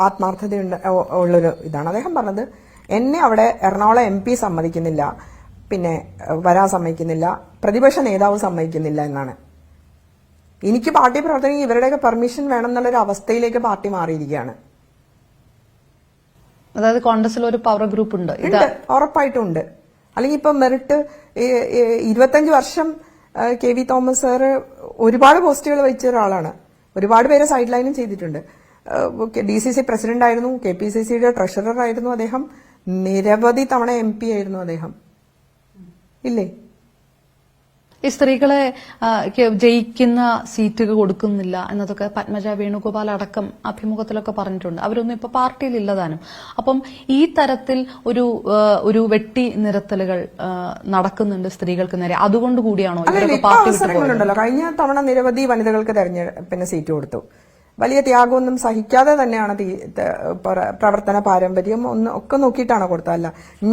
Speaker 3: ആത്മാർത്ഥതയുണ്ട് ഉള്ളൊരു ഇതാണ്. അദ്ദേഹം പറഞ്ഞത്, എന്നെ അവിടെ എറണാകുളം MP സമ്മതിക്കുന്നില്ല, പിന്നെ വരാൻ സമ്മതിക്കുന്നില്ല, പ്രതിപക്ഷ നേതാവ് സമ്മതിക്കുന്നില്ല എന്നാണ്. എനിക്ക് പാർട്ടി പ്രവർത്തനം ഇവരുടെയൊക്കെ പെർമിഷൻ വേണം എന്നുള്ളൊരു അവസ്ഥയിലേക്ക് പാർട്ടി മാറിയിരിക്കുകയാണ്.
Speaker 8: അതായത് കോൺഗ്രസിൽ ഒരു പവർ ഗ്രൂപ്പ് ഉണ്ട്,
Speaker 3: ഉറപ്പായിട്ടും ഉണ്ട്. അല്ലെങ്കിൽ ഇപ്പൊ മെറിറ്റ് 25 വർഷം KV തോമസ് സാറ് ഒരുപാട് പോസ്റ്റുകൾ വഹിച്ച ഒരാളാണ്. ഒരുപാട് പേരെ സൈഡ് ലൈനും ചെയ്തിട്ടുണ്ട്. DCC പ്രസിഡന്റ് ആയിരുന്നു, KPCCയുടെ ട്രഷറർ ആയിരുന്നു അദ്ദേഹം, നിരവധി തവണ MP ആയിരുന്നു അദ്ദേഹം, ഇല്ലേ?
Speaker 8: ഈ സ്ത്രീകളെ ജയിക്കുന്ന സീറ്റുകൾ കൊടുക്കുന്നില്ല എന്നതൊക്കെ പത്മജ വേണുഗോപാൽ അടക്കം അഭിമുഖത്തിലൊക്കെ പറഞ്ഞിട്ടുണ്ട്. അവരൊന്നും ഇപ്പൊ പാർട്ടിയിൽ ഇല്ലതാനും. അപ്പം ഈ തരത്തിൽ ഒരു വെട്ടി നിരത്തലുകൾ നടക്കുന്നുണ്ട് സ്ത്രീകൾക്ക് നേരെ. അതുകൊണ്ട് കൂടിയാണോ ഇവരൊക്കെ പാർട്ടി വിട്ടുപോകുന്നത്?
Speaker 3: കഴിഞ്ഞ തവണ നിരവധി വനിതകൾക്ക് പിന്നെ സീറ്റ് കൊടുത്തു. വലിയ ത്യാഗമൊന്നും സഹിക്കാതെ തന്നെയാണ് പ്രവർത്തന പാരമ്പര്യം ഒക്കെ നോക്കിയിട്ടാണ് കൊടുത്തതല്ല.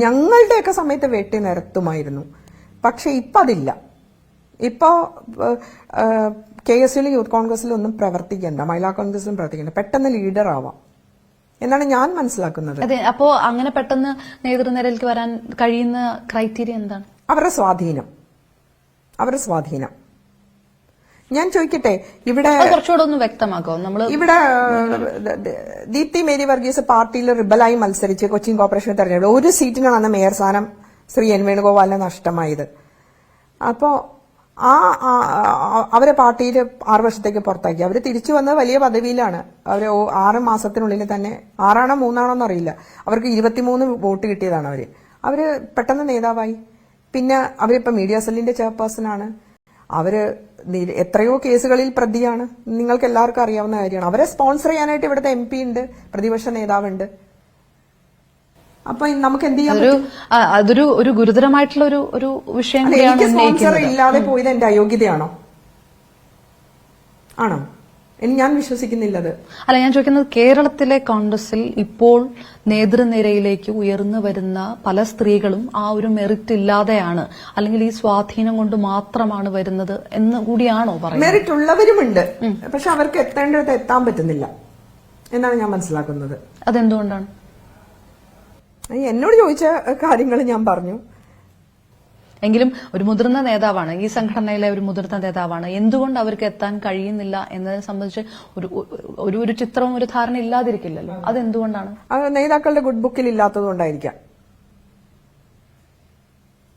Speaker 3: ഞങ്ങളുടെയൊക്കെ സമയത്ത് വെട്ടി നിരത്തുമായിരുന്നു. പക്ഷെ ഇപ്പൊ അതില്ല. ഇപ്പോ KSUലും യൂത്ത് കോൺഗ്രസിലും ഒന്നും പ്രവർത്തിക്കണ്ട, മഹിളാ കോൺഗ്രസിലും പ്രവർത്തിക്കണ്ട, പെട്ടെന്ന് ലീഡർ ആവാം എന്നാണ് ഞാൻ മനസ്സിലാക്കുന്നത്.
Speaker 8: അതെ. അപ്പോ അങ്ങനെ പെട്ടെന്ന് നേതൃനിരയിലേക്ക് വരാൻ കഴിയുന്ന ക്രൈറ്റീരിയ എന്താണ്?
Speaker 3: അവരുടെ സ്വാധീനം. ഞാൻ ചോദിക്കട്ടെ, ഇവിടെ
Speaker 8: കുറച്ചുകൂടെ ഒന്ന് വ്യക്തമാക്കോ?
Speaker 3: ഇവിടെ ദീപ്തി മേരി വർഗീസ് പാർട്ടിയിൽ റിബലായി മത്സരിച്ച് കൊച്ചിൻ കോർപ്പറേഷൻ തെരഞ്ഞെടുപ്പ് ഒരു സീറ്റിനാണ് അന്ന് മേയർ സ്ഥാനം ശ്രീ N വേണുഗോപാലിന് നഷ്ടമായത്. അപ്പോ അവരെ പാർട്ടിയിൽ 6 വർഷത്തേക്ക് പുറത്താക്കി. അവര് തിരിച്ചു വന്നത് വലിയ പദവിയിലാണ്. അവര് 6 മാസത്തിനുള്ളിൽ തന്നെ, 6ആണോ 3ആണോ എന്നറിയില്ല, അവർക്ക് 23 വോട്ട് കിട്ടിയതാണ്. അവര് പെട്ടെന്ന് നേതാവായി. പിന്നെ അവരിപ്പോ മീഡിയ സെല്ലിന്റെ ചെയർപേഴ്സണാണ്. അവര് എത്രയോ കേസുകളിൽ പ്രതിയാണ്. നിങ്ങൾക്ക് എല്ലാവർക്കും അറിയാവുന്ന കാര്യമാണ്. അവരെ സ്പോൺസർ ചെയ്യാനായിട്ട് ഇവിടുത്തെ MP ഉണ്ട്, പ്രതിപക്ഷ നേതാവുണ്ട്. അപ്പൊ നമുക്ക് എന്ത് ചെയ്യാൻ പറ്റും?
Speaker 8: അതൊരു ഗുരുതരമായിട്ടുള്ള ഒരു വിഷയം കൂടിയാണ്.
Speaker 3: സ്പോൺസർ ഇല്ലാതെ പോയത് എന്റെ അയോഗ്യതയാണോ? ആണോ? ഞാൻ വിശ്വസിക്കുന്നില്ലത്.
Speaker 8: അല്ല, ഞാൻ ചോദിക്കുന്നത് കേരളത്തിലെ കോൺഗ്രസിൽ ഇപ്പോൾ നേതൃനിരയിലേക്ക് ഉയർന്നു വരുന്ന പല സ്ത്രീകളും ആ ഒരു മെറിറ്റ് ഇല്ലാതെയാണ്, അല്ലെങ്കിൽ ഈ സ്വാധീനം കൊണ്ട് മാത്രമാണ് വരുന്നത് എന്ന് കൂടിയാണോ പറയുന്നത്?
Speaker 3: മെറിറ്റ് ഉള്ളവരുമുണ്ട്, പക്ഷെ അവർക്ക് എത്തേണ്ടത് എത്താൻ പറ്റുന്നില്ല എന്നാണ് ഞാൻ മനസ്സിലാക്കുന്നത്.
Speaker 8: അതെന്തുകൊണ്ടാണ്?
Speaker 3: എന്നോട് ചോദിച്ച കാര്യങ്ങൾ ഞാൻ പറഞ്ഞു.
Speaker 8: എങ്കിലും ഒരു മുതിർന്ന നേതാവാണ്, ഈ സംഘടനയിലെ ഒരു മുതിർന്ന നേതാവാണ്, എന്തുകൊണ്ട് അവർക്ക് എത്താൻ കഴിയുന്നില്ല എന്നതിനെ സംബന്ധിച്ച് ഒരു ചിത്രവും ഒരു ധാരണ ഇല്ലാതിരിക്കില്ലല്ലോ. അതെന്തുകൊണ്ടാണ്?
Speaker 3: അത് നേതാക്കളുടെ ഗുഡ് ബുക്കിൽ ഇല്ലാത്തതുകൊണ്ടായിരിക്കാം.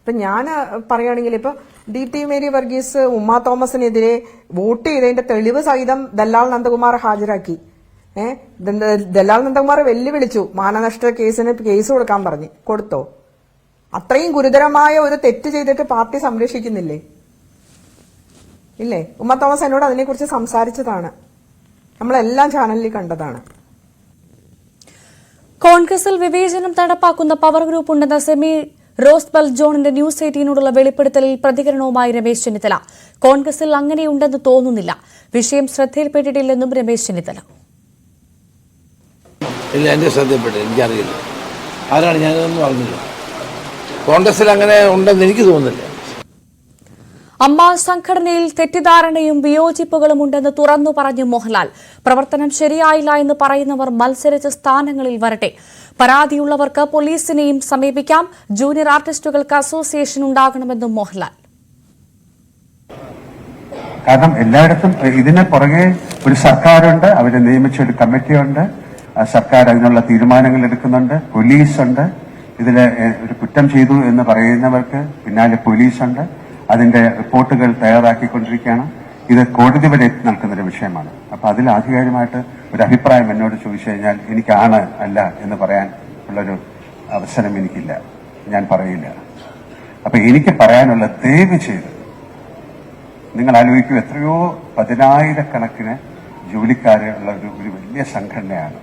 Speaker 3: ഇപ്പൊ ഞാൻ പറയുകയാണെങ്കിൽ ഇപ്പൊ ദീപ്തി മേരി വർഗീസ് ഉമ്മ തോമസിനെതിരെ വോട്ട് ചെയ്തതിന്റെ തെളിവ് സഹിതം ദല്ലാൽ നന്ദകുമാർ ഹാജരാക്കി. ദല്ലാൽ നന്ദകുമാർ വെല്ലുവിളിച്ചു, മാനനഷ്ട കേസിന് കേസ് കൊടുക്കാൻ പറഞ്ഞു. കൊടുത്തോ? അത്രയും ഗുരുതരമായ ഒരു തെറ്റ് ചെയ്തിട്ട് പാർട്ടി സംരക്ഷിക്കുന്നില്ലേ? ഇല്ലേ? ഉമ്മ തോമസ് എന്നോട് അതിനെക്കുറിച്ച് സംസാരിച്ചതാണ്, നമ്മളെല്ലാം ചാനലിൽ കണ്ടതാണ്.
Speaker 1: കോൺഗ്രസിൽ വിവേചനം നടപ്പാക്കുന്ന പവർ ഗ്രൂപ്പ് ഉണ്ടെന്ന സെമി റോസ്ബൽ ജോണിന്റെ ന്യൂസ് 18നോടുള്ള വെളിപ്പെടുത്തലിൽ പ്രതികരണവുമായി രമേശ് ചെന്നിത്തല. കോൺഗ്രസിൽ അങ്ങനെയുണ്ടെന്ന് തോന്നുന്നില്ല, വിഷയം ശ്രദ്ധയിൽപ്പെട്ടിട്ടില്ലെന്നും രമേശ് ചെന്നിത്തല.
Speaker 9: ഇല്ല, എന്റെ ശ്രദ്ധയിൽപ്പെട്ടില്ല, എനിക്കറിയില്ല. ആരാണ്? ഞാനതൊന്നും അറിഞ്ഞില്ല. കോൺഗ്രസിൽ അങ്ങനെ ഉണ്ടെന്ന് എനിക്ക് തോന്നുന്നില്ല.
Speaker 1: അമ്മ സംഘടനയിൽ തെറ്റിദ്ധാരണയും വിയോജിപ്പുകളും ഉണ്ടെന്ന് തുറന്നു പറഞ്ഞു മോഹൻലാൽ. പ്രവർത്തനം ശരിയായില്ല എന്ന് പറയുന്നവർ മത്സരിച്ച സ്ഥാനങ്ങളിൽ വരട്ടെ. പരാതിയുള്ളവർക്ക് പോലീസിനെയും സമീപിക്കാം. ജൂനിയർ ആർട്ടിസ്റ്റുകൾക്ക് അസോസിയേഷൻ ഉണ്ടാകണമെന്നും മോഹൻലാൽ.
Speaker 4: കാരണം എല്ലായിടത്തും ഇതിന് പുറകെ ഒരു സർക്കാരുണ്ട്, അവരെ നിയമിച്ച ഒരു കമ്മിറ്റിയുണ്ട്, സർക്കാർ അതിനുള്ള തീരുമാനങ്ങൾ എടുക്കുന്നുണ്ട്, പോലീസുണ്ട്. ഇതില് ഒരു കുറ്റം ചെയ്തു എന്ന് പറയുന്നവർക്ക് പിന്നാലെ പോലീസുണ്ട്, അതിന്റെ റിപ്പോർട്ടുകൾ തയ്യാറാക്കിക്കൊണ്ടിരിക്കുകയാണ്. ഇത് കോടതി വരെ നിൽക്കുന്നൊരു വിഷയമാണ്. അപ്പൊ അതിൽ ആധികാരികമായിട്ട് ഒരു അഭിപ്രായം എന്നോട് ചോദിച്ചു കഴിഞ്ഞാൽ എനിക്കാണ് അല്ല എന്ന് പറയാൻ ഉള്ളൊരു അവസരം എനിക്കില്ല, ഞാൻ പറയില്ല. അപ്പൊ എനിക്ക് പറയാനുള്ള ദയവ് ചെയ്ത് നിങ്ങൾ ആലോചിക്കൂ, എത്രയോ 10,000-കണക്കിന് ജോലിക്കാരുള്ള ഒരു വലിയ സംഘടനയാണ്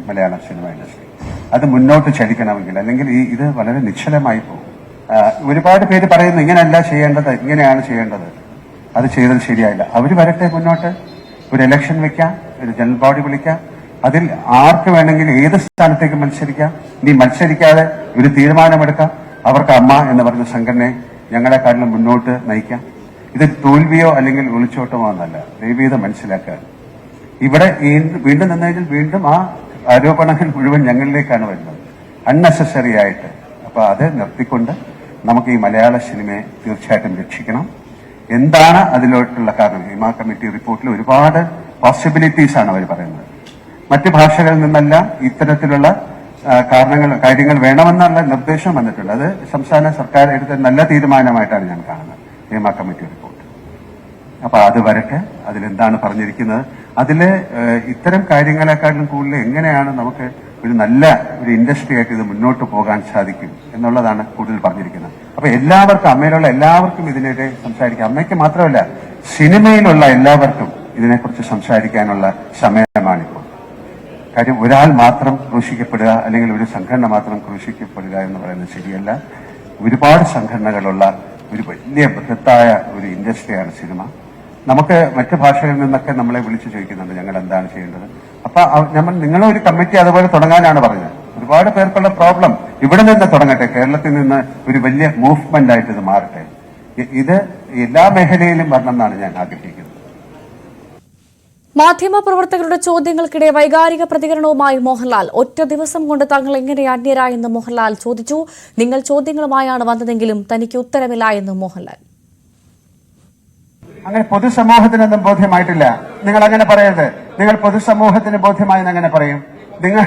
Speaker 4: മലയാളം സിനിമ ഇൻഡസ്ട്രി. അത് മുന്നോട്ട് ചലിക്കണമെങ്കിൽ, അല്ലെങ്കിൽ ഇത് വളരെ നിശ്ചലമായി പോകും. ഒരുപാട് പേര് പറയുന്നു ഇങ്ങനെയല്ല ചെയ്യേണ്ടത്, ഇങ്ങനെയാണ് ചെയ്യേണ്ടത്, അത് ചെയ്തത് ശരിയായില്ല. അവർ വരട്ടെ മുന്നോട്ട്, ഒരു ഇലക്ഷൻ വെക്കാം, ഒരു ജനറൽ ബോഡി വിളിക്കാം, അതിൽ ആർക്ക് വേണമെങ്കിലും ഏത് സ്ഥാനത്തേക്ക് മത്സരിക്കാം. ഇനി മത്സരിക്കാതെ ഒരു തീരുമാനമെടുക്കാം, അവർക്ക് അമ്മ എന്ന് പറഞ്ഞ സംഘടനയെ ഞങ്ങളെക്കാട്ടിലും മുന്നോട്ട് നയിക്കാം. ഇത് തോൽവിയോ അല്ലെങ്കിൽ ഒളിച്ചോട്ടമോ എന്നല്ല, ദയവീതം മനസ്സിലാക്കുക. ഇവിടെ വീണ്ടും നിന്നതിൽ വീണ്ടും ആ ആരോപണങ്ങൾ മുഴുവൻ ഞങ്ങളിലേക്കാണ് വരുന്നത്, അൺനെസസറി ആയിട്ട്. അപ്പൊ അത് നിർത്തിക്കൊണ്ട് നമുക്ക് ഈ മലയാള സിനിമയെ തീർച്ചയായിട്ടും രക്ഷിക്കണം. എന്താണ് അതിലോട്ടുള്ള കാരണം? ഹിമ കമ്മിറ്റി റിപ്പോർട്ടിൽ ഒരുപാട് പോസിബിലിറ്റീസ് ആണ് അവർ പറയുന്നത്. മറ്റ് ഭാഷകളിൽ നിന്നെല്ലാം ഇത്തരത്തിലുള്ള കാര്യങ്ങൾ വേണമെന്നുള്ള നിർദ്ദേശം വന്നിട്ടുണ്ട്. അത് സംസ്ഥാന സർക്കാർ എടുത്ത നല്ല തീരുമാനമായിട്ടാണ് ഞാൻ കാണുന്നത്, ഹിമ കമ്മിറ്റി റിപ്പോർട്ട്. അപ്പൊ അത് വരട്ടെ, അതിലെന്താണ് പറഞ്ഞിരിക്കുന്നത്, അതില് ഇത്തരം കാര്യങ്ങളെക്കാളും കൂടുതൽ എങ്ങനെയാണ് നമുക്ക് ഒരു നല്ല ഒരു ഇൻഡസ്ട്രി ആയിട്ട് ഇത് മുന്നോട്ട് പോകാൻ സാധിക്കും എന്നുള്ളതാണ് കൂടുതൽ പറഞ്ഞിരിക്കുന്നത്. അപ്പൊ എല്ലാവർക്കും, അമ്മയിലുള്ള എല്ലാവർക്കും ഇതിനെതിരെ സംസാരിക്കാം. അമ്മയ്ക്ക് മാത്രമല്ല, സിനിമയിലുള്ള എല്ലാവർക്കും ഇതിനെക്കുറിച്ച് സംസാരിക്കാനുള്ള സമയമാണിപ്പോൾ. കാര്യം ഒരാൾ മാത്രം ക്രൂശിക്കപ്പെടുക അല്ലെങ്കിൽ ഒരു സംഘടന മാത്രം ക്രൂശിക്കപ്പെടുക എന്ന് പറയുന്നത് ശരിയല്ല. ഒരുപാട് സംഘടനകളുള്ള ഒരു വലിയ ബൃഹത്തായ ഒരു ഇൻഡസ്ട്രിയാണ് സിനിമ. നമുക്ക് മറ്റു ഭാഷകളിൽ നിന്നൊക്കെ നമ്മളെ വിളിച്ചു ചോദിക്കുന്നുണ്ട് ഞങ്ങൾ എന്താണ് ചെയ്യേണ്ടത്. അപ്പൊ നിങ്ങളൊരു കമ്മിറ്റി അതുപോലെ തുടങ്ങാനാണ് പറഞ്ഞത്. ഒരുപാട് പേർക്കുള്ള പ്രോബ്ലം ഇവിടെ നിന്ന് തുടങ്ങട്ടെ, കേരളത്തിൽ നിന്ന് ഒരു വലിയ മൂവ്മെന്റ് ആയിട്ട് ഇത് മാറട്ടെ. ഇത് എല്ലാ മേഖലയിലും വരണം എന്നാണ് ഞാൻ ആഗ്രഹിക്കുന്നത്.
Speaker 1: മാധ്യമപ്രവർത്തകരുടെ ചോദ്യങ്ങൾക്കിടെ വൈകാരിക പ്രതികരണവുമായി മോഹൻലാൽ. ഒറ്റ ദിവസം കൊണ്ട് തങ്ങൾ എങ്ങനെ അന്യരായെന്ന് മോഹൻലാൽ ചോദിച്ചു. നിങ്ങൾ ചോദ്യങ്ങളുമായാണ് വന്നതെങ്കിലും തനിക്ക് ഉത്തരവില്ല എന്ന് മോഹൻലാൽ.
Speaker 4: അങ്ങനെ പൊതുസമൂഹത്തിനൊന്നും ബോധ്യമായിട്ടില്ല. നിങ്ങൾ അങ്ങനെ പറയരുത്. നിങ്ങൾ പൊതുസമൂഹത്തിന് ബോധ്യമായെന്ന് അങ്ങനെ പറയും. നിങ്ങൾ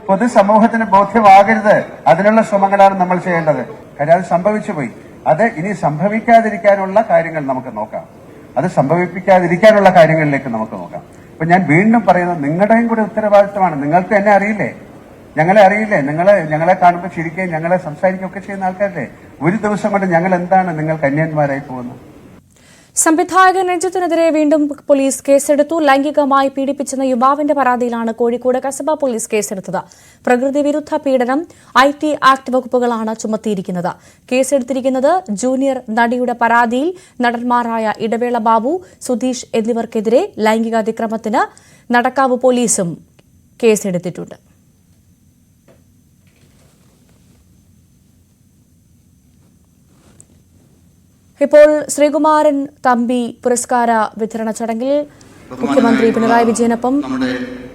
Speaker 4: പൊതുസമൂഹത്തിന് ബോധ്യമാകരുത്. അതിനുള്ള ശ്രമങ്ങളാണ് നമ്മൾ ചെയ്യേണ്ടത്. കാര്യം അത് സംഭവിച്ചു പോയി. അത് ഇനി സംഭവിക്കാതിരിക്കാനുള്ള കാര്യങ്ങൾ നമുക്ക് നോക്കാം. അത് സംഭവിപ്പിക്കാതിരിക്കാനുള്ള കാര്യങ്ങളിലേക്ക് നമുക്ക് നോക്കാം. അപ്പൊ ഞാൻ വീണ്ടും പറയുന്നത്, നിങ്ങളുടെയും കൂടെ ഉത്തരവാദിത്തമാണ്. നിങ്ങൾക്ക് എന്നെ അറിയില്ലേ, ഞങ്ങളെ അറിയില്ലേ? ഞങ്ങളെ കാണുമ്പോൾ ചിരിക്കുകയും ഞങ്ങളെ സംസാരിക്കുകയൊക്കെ ചെയ്യുന്ന ആൾക്കാരല്ലേ? ഒരു ദിവസം കൊണ്ട് ഞങ്ങൾ എന്താണ് നിങ്ങൾക്ക് അന്യന്മാരായി പോകുന്നത്?
Speaker 1: സംവിധായകൻ രഞ്ജിത്തിനെതിരെ വീണ്ടും പോലീസ് കേസെടുത്തു. ലൈംഗികമായി പീഡിപ്പിച്ചെന്ന യുവാവിന്റെ പരാതിയിലാണ് കോഴിക്കോട് കസബ പോലീസ് കേസെടുത്തത്. പ്രകൃതി വിരുദ്ധ പീഡനം, IT ആക്ട് വകുപ്പുകളാണ് ചുമത്തിയിരിക്കുന്നത്. കേസെടുത്തിരിക്കുന്നത് ജൂനിയർ നടിയുടെ പരാതിയിൽ നടന്മാരായ ഇടവേള ബാബു, സുധീഷ് എന്നിവർക്കെതിരെ ലൈംഗിക അതിക്രമത്തിന് നടക്കാവ് പോലീസും കേസെടുത്തിട്ടുണ്ട്. ഇപ്പോൾ ശ്രീകുമാരൻ തമ്പി പുരസ്കാര വിതരണ ചടങ്ങിൽ മുഖ്യമന്ത്രി പിണറായി വിജയനൊപ്പം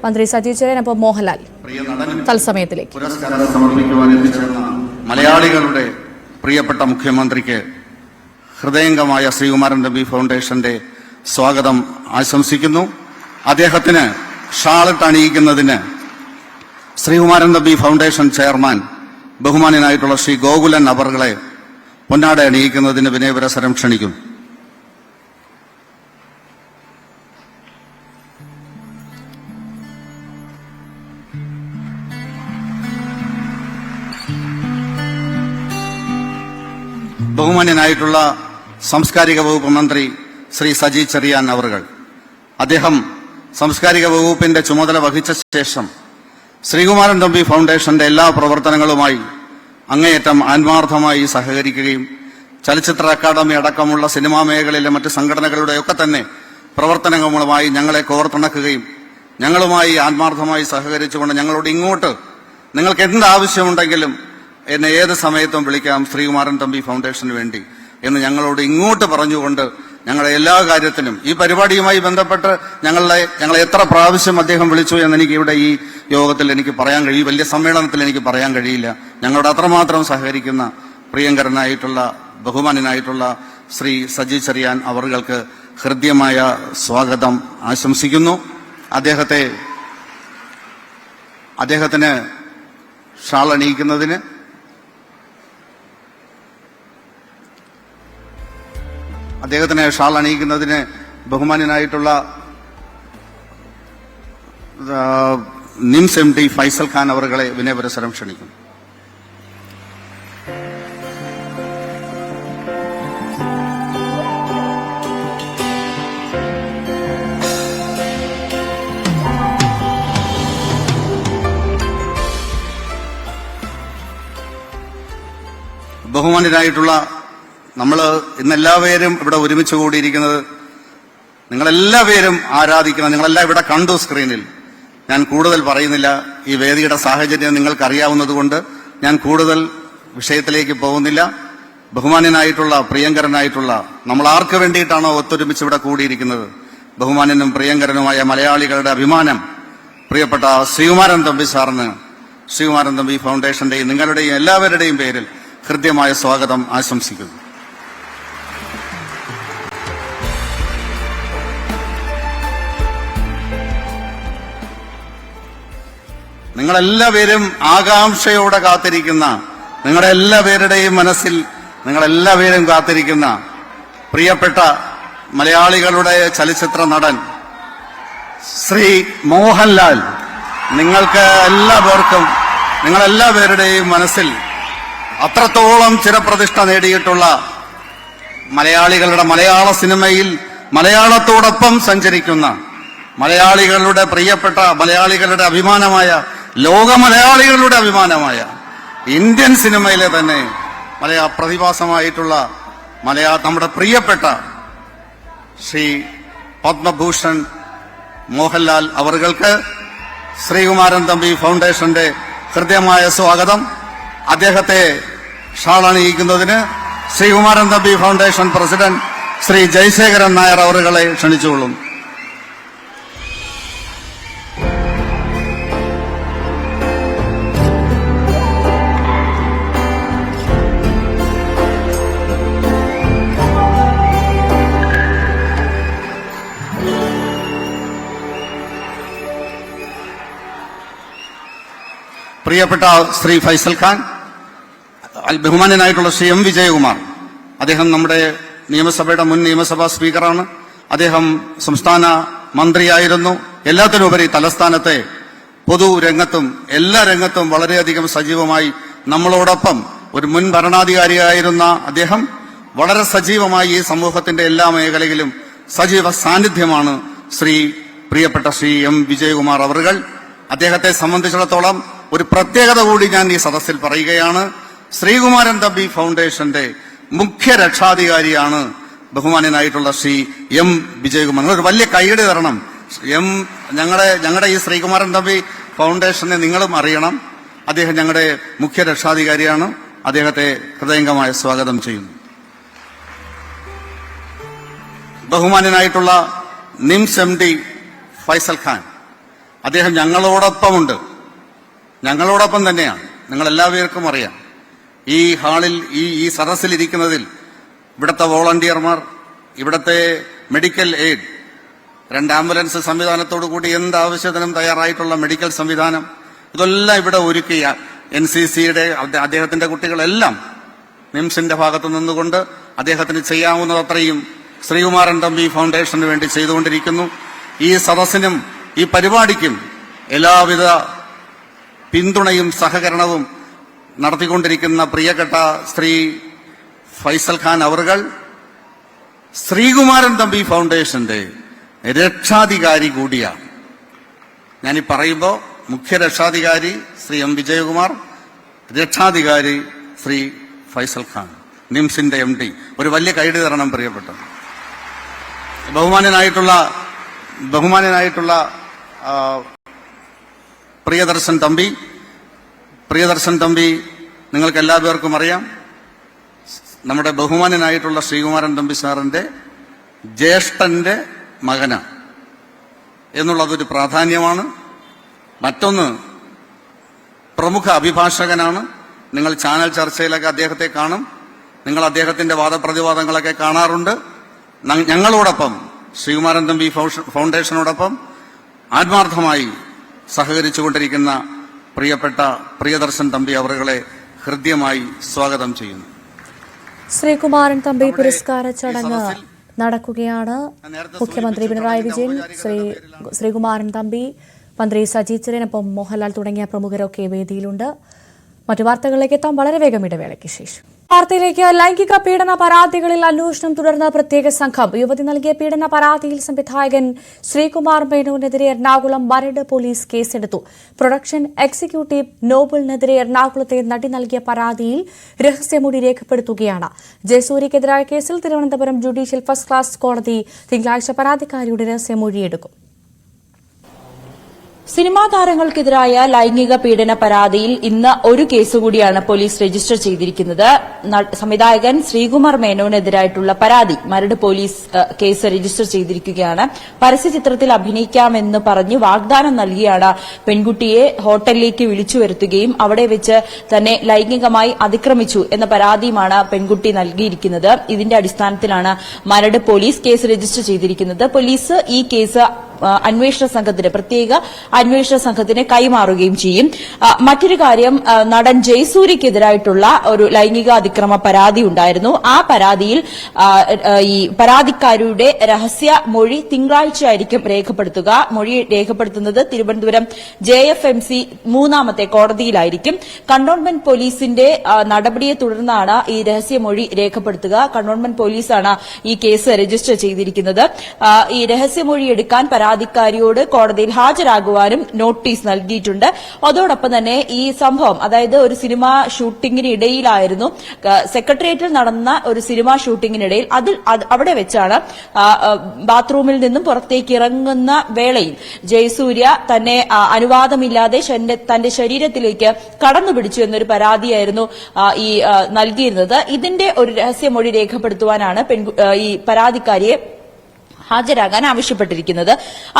Speaker 1: മന്ത്രി സജി ചെറിയാനൊപ്പം മോഹൻലാൽ തത്സമയത്തിലേക്ക്
Speaker 10: പുരസ്കാരം സമർപ്പിക്കുവാൻ എത്തിച്ചേർന്ന മലയാളികളുടെ പ്രിയപ്പെട്ട മുഖ്യമന്ത്രിക്ക് ഹൃദയംഗമായ ശ്രീകുമാരൻ തമ്പി ഫൗണ്ടേഷന്റെ സ്വാഗതം ആശംസിക്കുന്നു. അദ്ദേഹത്തിന് ഷാളിട്ട് അണിയിക്കുന്നതിന് ശ്രീകുമാരൻ തമ്പി ഫൗണ്ടേഷൻ ചെയർമാൻ ബഹുമാന്യനായിട്ടുള്ള ശ്രീ ഗോകുലൻ അവർകളെ പൊന്നാട അണിയിക്കുന്നതിന് വിനയപുരസരം ക്ഷണിക്കുന്നു. ബഹുമാന്യനായിട്ടുള്ള സാംസ്കാരിക വകുപ്പ് മന്ത്രി ശ്രീ സജി ചെറിയാൻ അവർകൾ, അദ്ദേഹം സാംസ്കാരിക വകുപ്പിന്റെ ചുമതല വഹിച്ച ശേഷം ശ്രീകുമാരൻ തമ്പി ഫൗണ്ടേഷന്റെ എല്ലാ പ്രവർത്തനങ്ങളുമായി അങ്ങേയറ്റം ആത്മാർത്ഥമായി സഹകരിക്കുകയും ചലച്ചിത്ര അക്കാദമി അടക്കമുള്ള സിനിമാ മേഖലയിലെ മറ്റ് സംഘടനകളുടെയൊക്കെ തന്നെ പ്രവർത്തനങ്ങളുമായി ഞങ്ങളെ കോർത്തിണക്കുകയും ഞങ്ങളുമായി ആത്മാർത്ഥമായി സഹകരിച്ചുകൊണ്ട് ഞങ്ങളോട് ഇങ്ങോട്ട് നിങ്ങൾക്ക് എന്ത് ആവശ്യമുണ്ടെങ്കിലും എന്നെ ഏത് സമയത്തും വിളിക്കാം ശ്രീകുമാരൻ തമ്പി ഫൗണ്ടേഷന് വേണ്ടി എന്ന് ഞങ്ങളോട് ഇങ്ങോട്ട് പറഞ്ഞുകൊണ്ട് ഞങ്ങളുടെ എല്ലാ കാര്യത്തിലും ഈ പരിപാടിയുമായി ബന്ധപ്പെട്ട് ഞങ്ങളെ എത്ര പ്രാവശ്യം അദ്ദേഹം വിളിച്ചു എന്ന് എനിക്ക് ഇവിടെ ഈ യോഗത്തിൽ എനിക്ക് പറയാൻ കഴിയും, വലിയ സമ്മേളനത്തിൽ എനിക്ക് പറയാൻ കഴിയില്ല. ഞങ്ങളോട് അത്രമാത്രം സഹകരിക്കുന്ന പ്രിയങ്കരനായിട്ടുള്ള ബഹുമാന്യനായിട്ടുള്ള ശ്രീ സജി ചെറിയാൻ അവർക്ക് ഹൃദ്യമായ സ്വാഗതം ആശംസിക്കുന്നു. അദ്ദേഹത്തിന് ഷാൾ അണിയിക്കുന്നതിന് ബഹുമാന്യനായിട്ടുള്ള നിംസ് MD ഫൈസൽ ഖാൻ അവരെ വിനയപുരസരം ക്ഷണിക്കുന്നു. ബഹുമാന്യരായിട്ടുള്ള നമ്മൾ ഇന്നെല്ലാവരും ഇവിടെ ഒരുമിച്ച് കൂടിയിരിക്കുന്നത് നിങ്ങളെല്ലാവരും ആരാധിക്കുന്ന, നിങ്ങളെല്ലാം ഇവിടെ കണ്ടു സ്ക്രീനിൽ. ഞാൻ കൂടുതൽ പറയുന്നില്ല, ഈ വേദിയുടെ സാഹചര്യം നിങ്ങൾക്കറിയാവുന്നതുകൊണ്ട് ഞാൻ കൂടുതൽ വിഷയത്തിലേക്ക് പോകുന്നില്ല. ബഹുമാന്യനായിട്ടുള്ള പ്രിയങ്കരനായിട്ടുള്ള നമ്മൾ ആർക്ക് വേണ്ടിയിട്ടാണോ ഒത്തൊരുമിച്ച് ഇവിടെ കൂടിയിരിക്കുന്നത്, ബഹുമാന്യനും പ്രിയങ്കരനുമായ മലയാളികളുടെ അഭിമാനം പ്രിയപ്പെട്ട ശ്രീകുമാരൻ തമ്പി സാറിന് ശ്രീകുമാരൻ തമ്പി ഫൗണ്ടേഷന്റെയും നിങ്ങളുടെയും എല്ലാവരുടെയും പേരിൽ ഹൃദ്യമായ സ്വാഗതം ആശംസിക്കുന്നു. നിങ്ങളെല്ലാവരും ആകാംക്ഷയോടെ കാത്തിരിക്കുന്ന, നിങ്ങളുടെ എല്ലാവരുടെയും മനസ്സിൽ നിങ്ങളെല്ലാവരും കാത്തിരിക്കുന്ന പ്രിയപ്പെട്ട മലയാളികളുടെ ചലച്ചിത്ര നടൻ ശ്രീ മോഹൻലാൽ, നിങ്ങൾക്ക് എല്ലാവർക്കും നിങ്ങളെല്ലാവരുടെയും മനസ്സിൽ അത്രത്തോളം ചിരപ്രതിഷ്ഠ നേടിയിട്ടുള്ള മലയാളികളുടെ മലയാള സിനിമയിൽ മലയാളത്തോടൊപ്പം സഞ്ചരിക്കുന്ന മലയാളികളുടെ പ്രിയപ്പെട്ട മലയാളികളുടെ അഭിമാനമായ, ലോക മലയാളികളുടെ അഭിമാനമായ ഇന്ത്യൻ സിനിമയിലെ തന്നെ പ്രതിഭാസമായിട്ടുള്ള നമ്മുടെ പ്രിയപ്പെട്ട ശ്രീ പത്മഭൂഷൺ മോഹൻലാൽ അവർക്ക് ശ്രീകുമാരൻ തമ്പി ഫൗണ്ടേഷന്റെ ഹൃദ്യമായ സ്വാഗതം. അദ്ദേഹത്തെ ഷാൾ അണിയിക്കുന്നതിന് ശ്രീകുമാരൻ തമ്പി ഫൗണ്ടേഷൻ പ്രസിഡന്റ് ശ്രീ ജയശേഖരൻ നായർ അവരെ ക്ഷണിച്ചുകൊള്ളുന്നു. പ്രിയപ്പെട്ട ശ്രീ ഫൈസൽ ഖാൻ, ബഹുമാന്യനായിട്ടുള്ള ശ്രീ M വിജയകുമാർ, അദ്ദേഹം നമ്മുടെ നിയമസഭയുടെ മുൻ നിയമസഭാ സ്പീക്കറാണ്. അദ്ദേഹം സംസ്ഥാന മന്ത്രിയായിരുന്നു. എല്ലാത്തിനുപരി തലസ്ഥാനത്തെ പൊതുരംഗത്തും എല്ലാ രംഗത്തും വളരെയധികം സജീവമായി നമ്മളോടൊപ്പം ഒരു മുൻ ഭരണാധികാരിയായിരുന്ന അദ്ദേഹം വളരെ സജീവമായി ഈ സമൂഹത്തിന്റെ എല്ലാ മേഖലയിലും സജീവ സാന്നിധ്യമാണ് പ്രിയപ്പെട്ട ശ്രീ M വിജയകുമാർ അവர்கள். അദ്ദേഹത്തെ സംബന്ധിച്ചിടത്തോളം ഒരു പ്രത്യേകത കൂടി ഞാൻ ഈ സദസ്സിൽ പറയുകയാണ്. ശ്രീകുമാരൻ തമ്പി ഫൗണ്ടേഷന്റെ മുഖ്യ രക്ഷാധികാരിയാണ് ബഹുമാന്യനായിട്ടുള്ള ശ്രീ M വിജയകുമാർ. ഒരു വലിയ കൈയടി തരണം. ഞങ്ങളുടെ ഈ ശ്രീകുമാരൻ തമ്പി ഫൗണ്ടേഷനെ നിങ്ങളും അറിയണം. അദ്ദേഹം ഞങ്ങളുടെ മുഖ്യ രക്ഷാധികാരിയാണ്. അദ്ദേഹത്തെ ഹൃദയംഗമായ സ്വാഗതം ചെയ്യുന്നു. ബഹുമാന്യനായിട്ടുള്ള നിംസ് MD ഫൈസൽ ഖാൻ, അദ്ദേഹം ഞങ്ങളോടൊപ്പമുണ്ട്. ഞങ്ങളോടൊപ്പം തന്നെയാണ്. നിങ്ങളെല്ലാവർക്കും അറിയാം. ഈ ഹാളിൽ ഈ സദസ്സിലിരിക്കുന്നതിൽ ഇവിടുത്തെ വോളണ്ടിയർമാർ, ഇവിടുത്തെ മെഡിക്കൽ എയ്ഡ്, 2 ആംബുലൻസ് സംവിധാനത്തോടു കൂടി എന്ത് ആവശ്യത്തിനും തയ്യാറായിട്ടുള്ള മെഡിക്കൽ സംവിധാനം, ഇതെല്ലാം ഇവിടെ ഒരുക്കിയ NCCയുടെ അദ്ദേഹത്തിന്റെ കുട്ടികളെല്ലാം നിംസിന്റെ ഭാഗത്ത് നിന്നുകൊണ്ട് അദ്ദേഹത്തിന് ചെയ്യാവുന്നതത്രയും ശ്രീകുമാരൻ തമ്പി ഫൗണ്ടേഷന് വേണ്ടി ചെയ്തുകൊണ്ടിരിക്കുന്നു. ഈ സദസ്സിനും ഈ പരിപാടിക്കും എല്ലാവിധ പിന്തുണയും സഹകരണവും നടത്തിക്കൊണ്ടിരിക്കുന്ന പ്രിയപ്പെട്ട ശ്രീ ഫൈസൽ ഖാൻ അവർകൾ ശ്രീകുമാരൻ തമ്പി ഫൗണ്ടേഷന്റെ രക്ഷാധികാരി കൂടിയാണ്. ഞാനീ പറയുമ്പോൾ മുഖ്യ രക്ഷാധികാരി ശ്രീ M. വിജയകുമാർ, രക്ഷാധികാരി ശ്രീ ഫൈസൽ ഖാൻ, നിംസിന്റെ MD. ഒരു വലിയ കൈഡി തരണം പ്രിയപ്പെട്ട ബഹുമാനനായിട്ടുള്ള പ്രിയദർശൻ തമ്പി നിങ്ങൾക്ക് എല്ലാവർക്കും അറിയാം, നമ്മുടെ ബഹുമാനനായിട്ടുള്ള ശ്രീകുമാരൻ തമ്പി സാറിന്റെ ജ്യേഷ്ഠന്റെ മകനാണ് എന്നുള്ളതൊരു പ്രാധാന്യമാണ്. മറ്റൊന്ന്, പ്രമുഖ അഭിഭാഷകനാണ്. നിങ്ങൾ ചാനൽ ചർച്ചയിലൊക്കെ അദ്ദേഹത്തെ കാണും, നിങ്ങൾ അദ്ദേഹത്തിന്റെ വാദപ്രതിവാദങ്ങളൊക്കെ കാണാറുണ്ട്. ഞങ്ങളോടൊപ്പം ശ്രീകുമാരൻ തമ്പി ഫൗണ്ടേഷനോടൊപ്പം ആത്മാർത്ഥമായി സഹകരിച്ചുകൊണ്ടിരിക്കുന്ന പ്രിയപ്പെട്ട പ്രിയദർശൻ തമ്പി അവരുകളെ ഹൃദ്യമായി സ്വാഗതം ചെയ്യുന്നു.
Speaker 1: ശ്രീകുമാരൻ തമ്പി പുരസ്കാര ചടങ്ങ് നടക്കുകയാണ്. മുഖ്യമന്ത്രി പിണറായി വിജയൻ, ശ്രീകുമാരൻ തമ്പി, മന്ത്രി സജി ചെറിയാനൊപ്പം മോഹൻലാൽ തുടങ്ങിയ പ്രമുഖരൊക്കെ വേദിയിലുണ്ട്. മറ്റു വാർത്തകളിലേക്ക് എത്താം വളരെ വേഗം ഇടവേളയ്ക്ക് ശേഷം. വാർത്തയിലേക്ക്. ലൈംഗിക പീഡന പരാതികളിൽ അന്വേഷണം തുടർന്ന പ്രത്യേക സംഘം. യുവതി നൽകിയ പീഡന പരാതിയിൽ സംവിധായകൻ ശ്രീകുമാർ മേനോനെതിരെ എറണാകുളം മരട് പോലീസ് കേസെടുത്തു. പ്രൊഡക്ഷൻ എക്സിക്യൂട്ടീവ് നോബിളിനെതിരെ എറണാകുളത്തെ നടി നൽകിയ പരാതിയിൽ രഹസ്യമൊഴി രേഖപ്പെടുത്തുകയാണ്. ജയസൂര്യക്കെതിരായ കേസിൽ തിരുവനന്തപുരം ജുഡീഷ്യൽ ഫസ്റ്റ് ക്ലാസ് കോടതി തിങ്കളാഴ്ച പരാതിക്കാരിയുടെ രഹസ്യമൊഴിയെടുക്കും.
Speaker 11: സിനിമാ താരങ്ങൾക്കെതിരായ ലൈംഗിക പീഡന പരാതിയിൽ ഇന്ന് ഒരു കേസ് കൂടിയാണ് പോലീസ് രജിസ്റ്റർ ചെയ്തിരിക്കുന്നത്. സംവിധായകൻ ശ്രീകുമാർ മേനോനെതിരായിട്ടുള്ള പരാതി മരട് പോലീസ് കേസ് രജിസ്റ്റർ ചെയ്തിരിക്കുകയാണ്. പരസ്യചിത്രത്തിൽ അഭിനയിക്കാമെന്ന് പറഞ്ഞ് വാഗ്ദാനം നൽകിയാണ് പെൺകുട്ടിയെ ഹോട്ടലിലേക്ക് വിളിച്ചു വരുത്തുകയും അവിടെ വെച്ച് തന്നെ ലൈംഗികമായി അതിക്രമിച്ചു എന്ന പരാതിയുമാണ് പെൺകുട്ടി നൽകിയിരിക്കുന്നത്. ഇതിന്റെ അടിസ്ഥാനത്തിലാണ് മരട് പോലീസ് കേസ് രജിസ്റ്റർ ചെയ്തിരിക്കുന്നത്. പോലീസ് ഈ കേസ് പ്രത്യേക അന്വേഷണ സംഘത്തിന് കൈമാറുകയും ചെയ്യും. മറ്റൊരു കാര്യം, നടൻ ജയസൂര്യക്കെതിരായിട്ടുള്ള ഒരു ലൈംഗിക അതിക്രമ പരാതി ഉണ്ടായിരുന്നു. ആ പരാതിയിൽ ഈ പരാതിക്കാരുടെ രഹസ്യ മൊഴി തിങ്കളാഴ്ചയായിരിക്കും രേഖപ്പെടുത്തുക. മൊഴി രേഖപ്പെടുത്തുന്നത് തിരുവനന്തപുരം JFMC 3ാമത്തെ കോടതിയിലായിരിക്കും. കണ്ടോൺമെന്റ് പോലീസിന്റെ നടപടിയെ തുടർന്നാണ് ഈ രഹസ്യമൊഴി രേഖപ്പെടുത്തുക. കണ്ടോൺമെന്റ് പോലീസാണ് ഈ കേസ് രജിസ്റ്റർ ചെയ്തിരിക്കുന്നത്. ഈ രഹസ്യമൊഴി എടുക്കാൻ പരാതിക്കാരിയോട് കോടതിയിൽ ഹാജരാകുവാനും നോട്ടീസ് നൽകിയിട്ടുണ്ട്. അതോടൊപ്പം തന്നെ ഈ സംഭവം, അതായത് ഒരു സിനിമാ ഷൂട്ടിങ്ങിനിടയിലായിരുന്നു, സെക്രട്ടേറിയറ്റിൽ നടന്ന ഒരു സിനിമാ ഷൂട്ടിങ്ങിനിടയിൽ അവിടെ വെച്ചാണ് ബാത്റൂമിൽ നിന്നും പുറത്തേക്ക് ഇറങ്ങുന്ന വേളയിൽ ജയസൂര്യ തന്നെ അനുവാദമില്ലാതെ തന്റെ ശരീരത്തിലേക്ക് കടന്നുപിടിച്ചു എന്നൊരു പരാതിയായിരുന്നു ഈ നൽകിയിരുന്നത്. ഇതിന്റെ ഒരു രഹസ്യമൊഴി രേഖപ്പെടുത്തുവാനാണ് ഈ പരാതിക്കാരിയെ ഹാജരാകാൻ ആവശ്യപ്പെട്ടിരിക്കുന്നത്.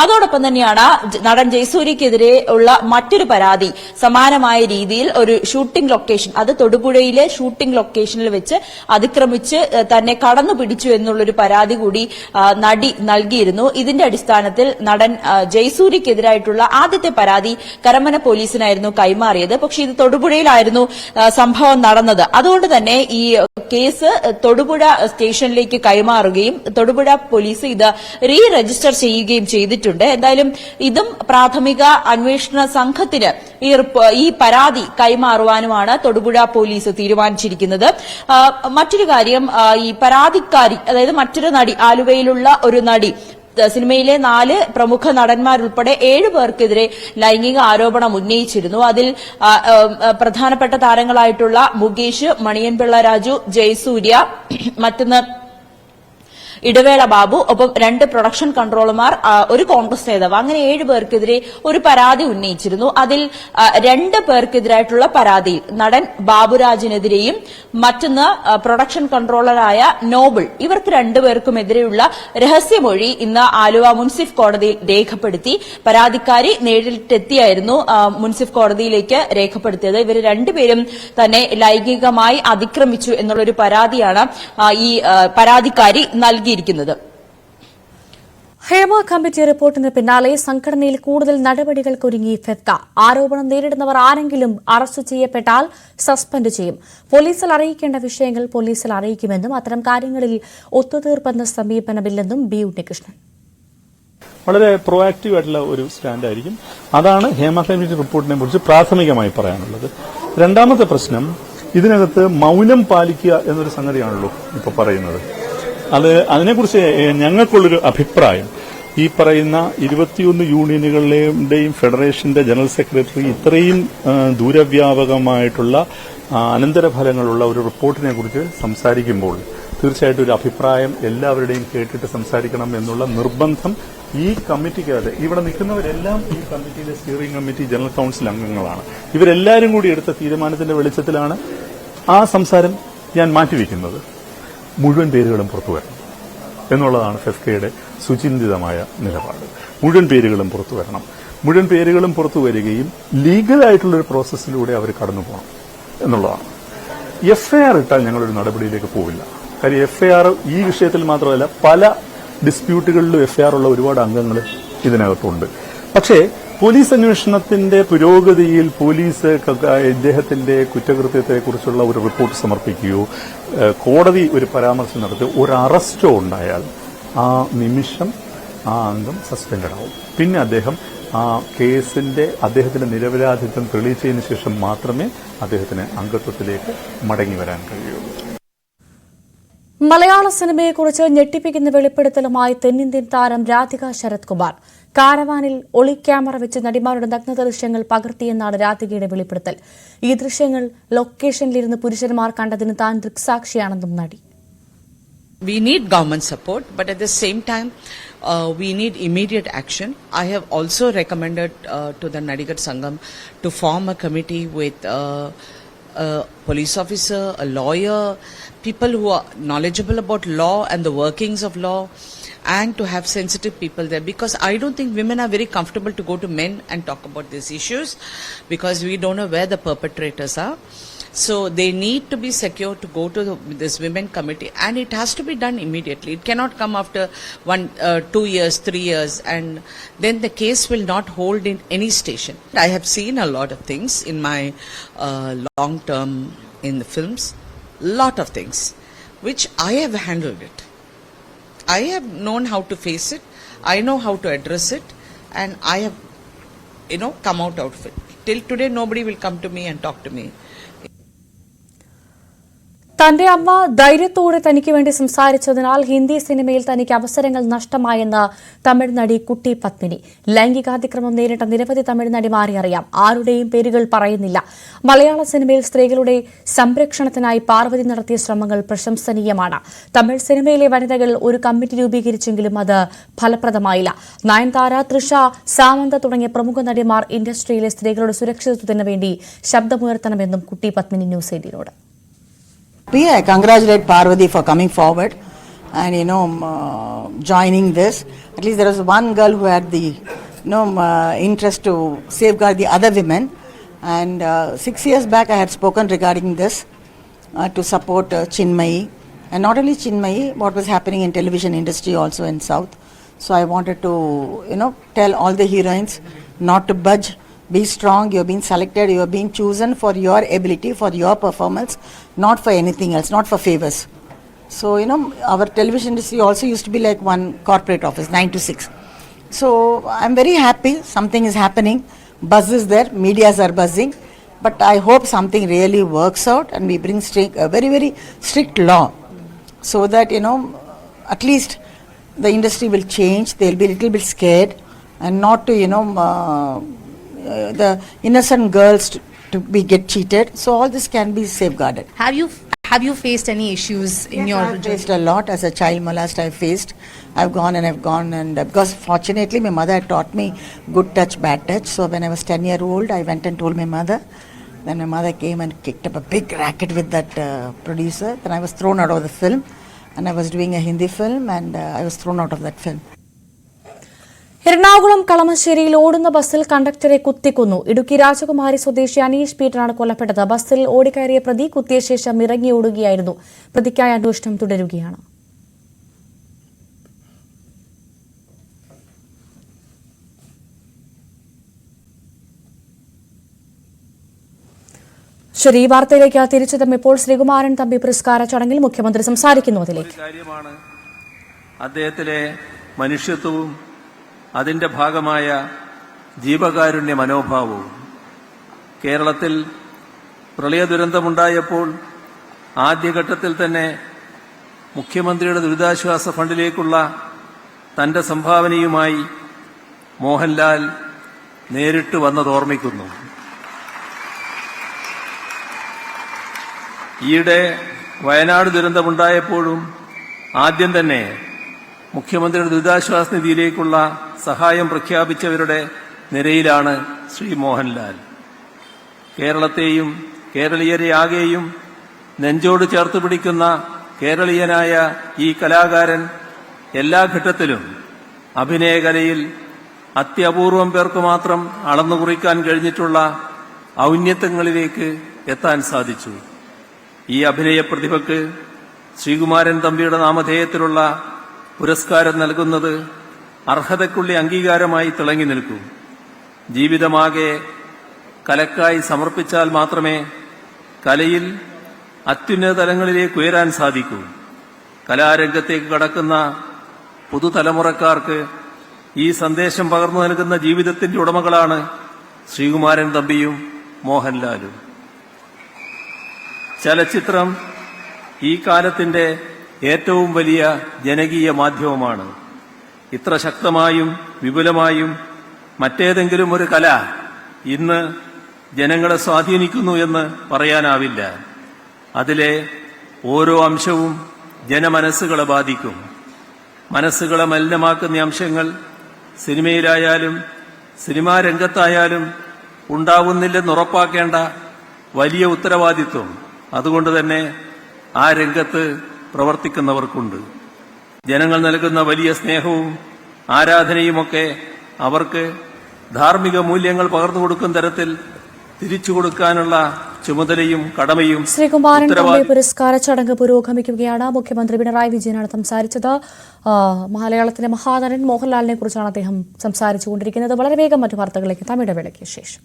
Speaker 11: അതോടൊപ്പം തന്നെയാണ് നടൻ ജയസൂര്യക്കെതിരെ ഉള്ള മറ്റൊരു പരാതി സമാനമായ രീതിയിൽ ഒരു ഷൂട്ടിംഗ് ലൊക്കേഷൻ, അത് തൊടുപുഴയിലെ ഷൂട്ടിംഗ് ലൊക്കേഷനിൽ വെച്ച് അതിക്രമിച്ച് തന്നെ കടന്നു പിടിച്ചു എന്നുള്ളൊരു പരാതി കൂടി നടി നൽകിയിരുന്നു. ഇതിന്റെ അടിസ്ഥാനത്തിൽ നടൻ ജയസൂര്യക്കെതിരായിട്ടുള്ള ആദ്യത്തെ പരാതി കരമന പോലീസിനായിരുന്നു കൈമാറിയത്. പക്ഷേ ഇത് തൊടുപുഴയിലായിരുന്നു സംഭവം നടന്നത്. അതുകൊണ്ട് തന്നെ ഈ കേസ് തൊടുപുഴ സ്റ്റേഷനിലേക്ക് കൈമാറുകയും തൊടുപുഴ പോലീസ് ഇത് രജിസ്റ്റർ ചെയ്യുകയും ചെയ്തിട്ടുണ്ട്. എന്തായാലും ഇതും പ്രാഥമിക അന്വേഷണ സംഘത്തിന് ഈ പരാതി കൈമാറുവാനുമാണ് തൊടുപുഴ പോലീസ് തീരുമാനിച്ചിരിക്കുന്നത്. മറ്റൊരു കാര്യം, ഈ പരാതിക്കാരി, അതായത് മറ്റൊരു നടി, ആലുവയിലുള്ള ഒരു നടി, സിനിമയിലെ 4 പ്രമുഖ നടന്മാരുൾപ്പെടെ 7 പേർക്കെതിരെ ലൈംഗിക ആരോപണം ഉന്നയിച്ചിരുന്നു. അതിൽ പ്രധാനപ്പെട്ട താരങ്ങളായിട്ടുള്ള മുകേഷ്, മണിയൻപിള്ള രാജു, ജയസൂര്യ, മറ്റൊന്ന് ഇടവേള ബാബു, ഒപ്പം 2 പ്രൊഡക്ഷൻ കൺട്രോളർമാർ, ഒരു കോൺഗ്രസ് നേതാവ്, അങ്ങനെ 7 പേർക്കെതിരെ ഒരു പരാതി ഉന്നയിച്ചിരുന്നു. അതിൽ 2 പേർക്കെതിരായിട്ടുള്ള പരാതിയിൽ നടൻ ബാബുരാജിനെതിരെയും മറ്റൊന്ന് പ്രൊഡക്ഷൻ കൺട്രോളറായ നോബിൾ, ഇവർക്ക് 2 പേർക്കുമെതിരെയുള്ള രഹസ്യമൊഴി ഇന്ന് ആലുവ മുൻസിഫ് കോടതിയിൽ രേഖപ്പെടുത്തി. പരാതിക്കാരി നേരിട്ടെത്തിയായിരുന്നു മുൻസിഫ് കോടതിയിലേക്ക് രേഖപ്പെടുത്തിയത്. ഇവർ 2 പേരും തന്നെ ലൈംഗികമായി അതിക്രമിച്ചു എന്നുള്ളൊരു പരാതിയാണ് ഈ പരാതിക്കാരി നൽകിയിരിക്കുന്നത്.
Speaker 1: ഹേമ കമ്മിറ്റി റിപ്പോർട്ടിന് പിന്നാലെ സംഘടനയിൽ കൂടുതൽ നടപടികൾക്കൊരുങ്ങി ഫെഫ്ക. ആരോപണം നേരിടുന്നവർ ആരെങ്കിലും അറസ്റ്റ് ചെയ്യപ്പെട്ടാൽ സസ്പെൻഡ് ചെയ്യും. പോലീസിൽ അറിയിക്കേണ്ട വിഷയങ്ങൾ പോലീസിൽ അറിയിക്കുമെന്നും അത്തരം കാര്യങ്ങളിൽ ഒത്തുതീർപ്പെന്ന സമീപനമില്ലെന്നും ബി ഉണ്ണികൃഷ്ണൻ.
Speaker 12: വളരെ പ്രൊആക്റ്റീവ് ആയിട്ടുള്ള ഒരു സ്റ്റാൻഡായിരിക്കും. അതാണ് ഹേമ കമ്മിറ്റി റിപ്പോർട്ടിനെ കുറിച്ച് പ്രാഥമികമായി പറയാനുള്ളത്. രണ്ടാമത്തെ പ്രശ്നം, ഇതിനകത്ത് മൗനം പാലിക്കുക എന്നൊരു സംഗതിയാണല്ലോ ഇപ്പോൾ പറയുന്നത്. അതിനെക്കുറിച്ച് ഞങ്ങൾക്കുള്ളൊരു അഭിപ്രായം, ഈ പറയുന്ന 21 യൂണിയനുകളുടെയും ഫെഡറേഷന്റെ ജനറൽ സെക്രട്ടറി ഇത്രയും ദൂരവ്യാപകമായിട്ടുള്ള അനന്തരഫലങ്ങളുള്ള ഒരു റിപ്പോർട്ടിനെ കുറിച്ച് സംസാരിക്കുമ്പോൾ തീർച്ചയായിട്ടും ഒരു അഭിപ്രായം എല്ലാവരുടെയും കേട്ടിട്ട് സംസാരിക്കണം എന്നുള്ള നിർബന്ധം ഈ കമ്മിറ്റിക്കകത്ത് ഇവിടെ നിൽക്കുന്നവരെല്ലാം ഈ കമ്മിറ്റിയിലെ സ്റ്റിയറിംഗ് കമ്മിറ്റി ജനറൽ കൌൺസിൽ അംഗങ്ങളാണ്. ഇവരെല്ലാവരും കൂടി എടുത്ത തീരുമാനത്തിന്റെ വെളിച്ചത്തിലാണ് ആ സംസാരം ഞാൻ മാറ്റിവെക്കുന്നത്. മുഴുവൻ പേരുകളും പുറത്തു വരണം എന്നുള്ളതാണ് ഫെഫ്കയുടെ സുചിന്തിതമായ നിലപാട്. മുഴുവൻ പേരുകളും പുറത്തു വരണം. മുഴുവൻ പേരുകളും പുറത്തു വരികയും ലീഗലായിട്ടുള്ളൊരു പ്രോസസ്സിലൂടെ അവർ കടന്നു പോകണം എന്നുള്ളതാണ്. എഫ്ഐആർ ഇട്ടാൽ ഞങ്ങളൊരു നടപടിയിലേക്ക് പോവില്ല. കാര്യം എഫ്ഐആർ ഈ വിഷയത്തിൽ മാത്രമല്ല, പല ഡിസ്പ്യൂട്ടുകളിലും എഫ്ഐആർ ഉള്ള ഒരുപാട് അംഗങ്ങൾ ഇതിനകത്തുണ്ട്. പക്ഷേ പോലീസ് അന്വേഷണത്തിന്റെ പുരോഗതിയിൽ പോലീസ് ഇദ്ദേഹത്തിന്റെ കുറ്റകൃത്യത്തെക്കുറിച്ചുള്ള ഒരു റിപ്പോർട്ട് സമർപ്പിക്കുകയോ കോടതി ഒരു പരാമർശം നടത്തി ഒരു അറസ്റ്റോ ഉണ്ടായാൽ ആ നിമിഷം ആ അംഗം സസ്പെൻഡ് ആവും. പിന്നെ അദ്ദേഹം ആ കേസിന്റെ അദ്ദേഹത്തിന്റെ നിരപരാധിത്വം തെളിയിച്ചതിന് ശേഷം മാത്രമേ അദ്ദേഹത്തിന് അംഗത്വത്തിലേക്ക് മടങ്ങി വരാൻ കഴിയുള്ളൂ.
Speaker 1: മലയാള സിനിമയെക്കുറിച്ച് ഞെട്ടിപ്പിക്കുന്ന വെളിപ്പെടുത്തലുമായി തെന്നിന്ത്യൻ താരം രാധിക ശരത് കുമാർ. കാരവാനിൽ ഒളി ക്യാമറ വെച്ച് നടിമാരുടെ നഗ്ന ദൃശ്യങ്ങൾ പകർത്തിയെന്നാണ് രാധികയുടെ വെളിപ്പെടുത്തൽ. ഈ ദൃശ്യങ്ങൾ ലൊക്കേഷനിലിരുന്ന് പുരുഷന്മാർ കണ്ടതിന് താൻ ദൃക്സാക്ഷിയാണെന്നും നടി.
Speaker 13: We need government support, but at the same time, we need immediate action. I have also recommended to the Nadigat Sangam to form a committee with a police officer, a lawyer, people who are knowledgeable about law and the workings of law, and to have sensitive people there, because I don't think women are very comfortable to go to men and talk about these issues, because we don't know where the perpetrators are. So they need to be secure to go to this women committee, and it has to be done immediately. It cannot come after 2 years, 3 years, and then the case will not hold in any station. I have seen a lot of things in my long term in the films, lot of things which I have handled it. I have known how to face it, I know how to address it, and I have come out of it. Till today nobody will come to me and talk to me.
Speaker 1: തന്റെ അമ്മ ധൈര്യത്തോടെ തനിക്ക് വേണ്ടി സംസാരിച്ചതിനാൽ ഹിന്ദി സിനിമയിൽ തനിക്ക് അവസരങ്ങൾ നഷ്ടമായെന്ന് തമിഴ് നടി കുട്ടി പത്മിനി. ലൈംഗികാതിക്രമം നേരിട്ട നിരവധി തമിഴ് നടിമാരെ അറിയാം. ആരുടെയും പേരുകൾ പറയുന്നില്ല. മലയാള സിനിമയിൽ സ്ത്രീകളുടെ സംരക്ഷണത്തിനായി പാർവതി നടത്തിയ ശ്രമങ്ങൾ പ്രശംസനീയമാണ്. തമിഴ് സിനിമയിലെ വനിതകൾ ഒരു കമ്മിറ്റി രൂപീകരിച്ചെങ്കിലും അത് ഫലപ്രദമായില്ല. നയൻതാര, തൃഷ, സാമന്ത തുടങ്ങിയ പ്രമുഖ നടിമാർ ഇൻഡസ്ട്രിയിലെ സ്ത്രീകളുടെ സുരക്ഷിതത്വത്തിന് വേണ്ടി ശബ്ദമുയർത്തണമെന്നും കുട്ടി പത്മിനി ന്യൂസ് 18നോട്.
Speaker 14: I congratulate Parvati for coming forward and joining this. At least there was one girl who had the interest to safeguard the other women, and 6 years back I had spoken regarding this to support Chinmayi, and not only Chinmayi, what was happening in television industry also in South. So I wanted to tell all the heroines not to budge. Be strong, you have been selected, you have been chosen for your ability, for your performance, not for anything else, not for favors. So, our television industry also used to be like one corporate office, 9 to 6. So, I'm very happy something is happening. Buzz is there, medias are buzzing. But I hope something really works out and we bring a very, very strict law so that, at least the industry will change, they'll be a little bit scared and not to, the innocent girls to get cheated. So all this can be safeguarded.
Speaker 13: Have you
Speaker 15: Have you faced any issues in your
Speaker 14: I've faced a lot as a child molest. I've faced. I've gone and because fortunately my mother had taught me good touch, bad touch. So when I was 10-year old, I went and told my mother. Then my mother came and kicked up a big racket with that producer. Then I was thrown out of the film, and I was doing a Hindi film, and I was thrown out of that film.
Speaker 1: Ernakulam കളമശ്ശേരിയിൽ ഓടുന്ന ബസ്സിൽ കണ്ടക്ടറെ കുത്തിക്കൊന്നു. ഇടുക്കി രാജകുമാരി സ്വദേശി അനീഷ് പീറ്ററാണ് കൊല്ലപ്പെട്ടത്. ബസ്സിൽ ഓടിക്കയറിയ പ്രതി കുത്തിയ ശേഷം ഇറങ്ങിയോടുകയായിരുന്നു. പ്രതിക്കായി അന്വേഷണം തുടരുകയാണ്. ശരി, ഈ വാർത്തയിലേക്ക് തിരിച്ചെത്തും. ഇപ്പോൾ ശ്രീകുമാരൻ തമ്പി പുരസ്കാര ചടങ്ങിൽ മുഖ്യമന്ത്രി സംസാരിക്കുന്നു. അതിലേക്ക്
Speaker 16: അദ്ദേഹത്തിലെ മനുഷ്യത്വവും അതിന്റെ ഭാഗമായ ജീവകാരുണ്യ മനോഭാവവും. കേരളത്തിൽ പ്രളയ ദുരന്തമുണ്ടായപ്പോൾ ആദ്യഘട്ടത്തിൽ തന്നെ മുഖ്യമന്ത്രിയുടെ ദുരിതാശ്വാസ ഫണ്ടിലേക്കുള്ള തന്റെ സംഭാവനയുമായി മോഹൻലാൽ നേരിട്ട് വന്നത് ഓർമ്മിക്കുന്നു. ഈയിടെ വയനാട് ദുരന്തമുണ്ടായപ്പോഴും ആദ്യം തന്നെ മുഖ്യമന്ത്രിയുടെ ദുരിതാശ്വാസ നിധിയിലേക്കുള്ള സഹായം പ്രഖ്യാപിച്ചവരുടെ നിരയിലാണ് ശ്രീ മോഹൻലാൽ. കേരളത്തെയും കേരളീയരെ ആകെയും നെഞ്ചോട് ചേർത്ത് പിടിക്കുന്ന കേരളീയനായ ഈ കലാകാരൻ എല്ലാ ഘട്ടത്തിലും അഭിനയകലയിൽ അത്യപൂർവം പേർക്ക് മാത്രം അളന്നുകുറിക്കാൻ കഴിഞ്ഞിട്ടുള്ള ഔന്നത്യങ്ങളിലേക്ക് എത്താൻ സാധിച്ചു. ഈ അഭിനയ പ്രതിഭയ്ക്ക് ശ്രീകുമാരൻ തമ്പിയുടെ നാമധേയത്തിലുള്ള പുരസ്കാരം നൽകുന്നത് അർഹതയ്ക്കുള്ള അംഗീകാരമായി തിളങ്ങി നിൽക്കൂ. ജീവിതമാകെ കലക്കായി സമർപ്പിച്ചാൽ മാത്രമേ കലയിൽ അത്യുന്നത തലങ്ങളിലേക്ക് ഉയരാൻ സാധിക്കൂ. കലാരംഗത്തേക്ക് കടക്കുന്ന പുതുതലമുറക്കാർക്ക് ഈ സന്ദേശം പകർന്നു നൽകുന്ന ജീവിതത്തിന്റെ ഉടമകളാണ് ശ്രീകുമാരൻ തമ്പിയും മോഹൻലാലും. ചലച്ചിത്രം ഈ കാലത്തിന്റെ ഏറ്റവും വലിയ ജനകീയ മാധ്യമമാണ്. ഇത്ര ശക്തമായും വിപുലമായും മറ്റേതെങ്കിലും ഒരു കല ഇന്ന് ജനങ്ങളെ സ്വാധീനിക്കുന്നു എന്ന് പറയാനാവില്ല. അതിലെ ഓരോ അംശവും ജനമനസ്സുകളെ ബാധിക്കും. മനസ്സുകളെ മലിനമാക്കുന്ന അംശങ്ങൾ സിനിമയിലായാലും സിനിമാ രംഗത്തായാലും ഉണ്ടാവുന്നില്ലെന്ന് ഉറപ്പാക്കേണ്ട വലിയ ഉത്തരവാദിത്വം അതുകൊണ്ട് തന്നെ ആ രംഗത്ത് പ്രവർത്തിക്കുന്നവർക്കുണ്ട്. ജനങ്ങൾ നൽകുന്ന വലിയ സ്നേഹവും ആരാധനയുമൊക്കെ അവർക്ക് ധാർമ്മിക മൂല്യങ്ങൾ പകർന്നു കൊടുക്കുന്ന തരത്തിൽ തിരിച്ചു കൊടുക്കാനുള്ള ചുമതലയും കടമയും.
Speaker 1: ശ്രീകുമാരൻ തമ്പി പുരസ്കാര ചടങ്ങ് പുരോഗമിക്കുകയാണ്. മുഖ്യമന്ത്രി പിണറായി വിജയനാണ് സംസാരിച്ചത്. മലയാളത്തിലെ മഹാനടൻ മോഹൻലാലിനെ കുറിച്ചാണ് അദ്ദേഹം സംസാരിച്ചുകൊണ്ടിരിക്കുന്നത്. വളരെ വേഗം മറ്റു വാർത്തകളിലേക്ക് തമിഴവേളയ്ക്ക് ശേഷം.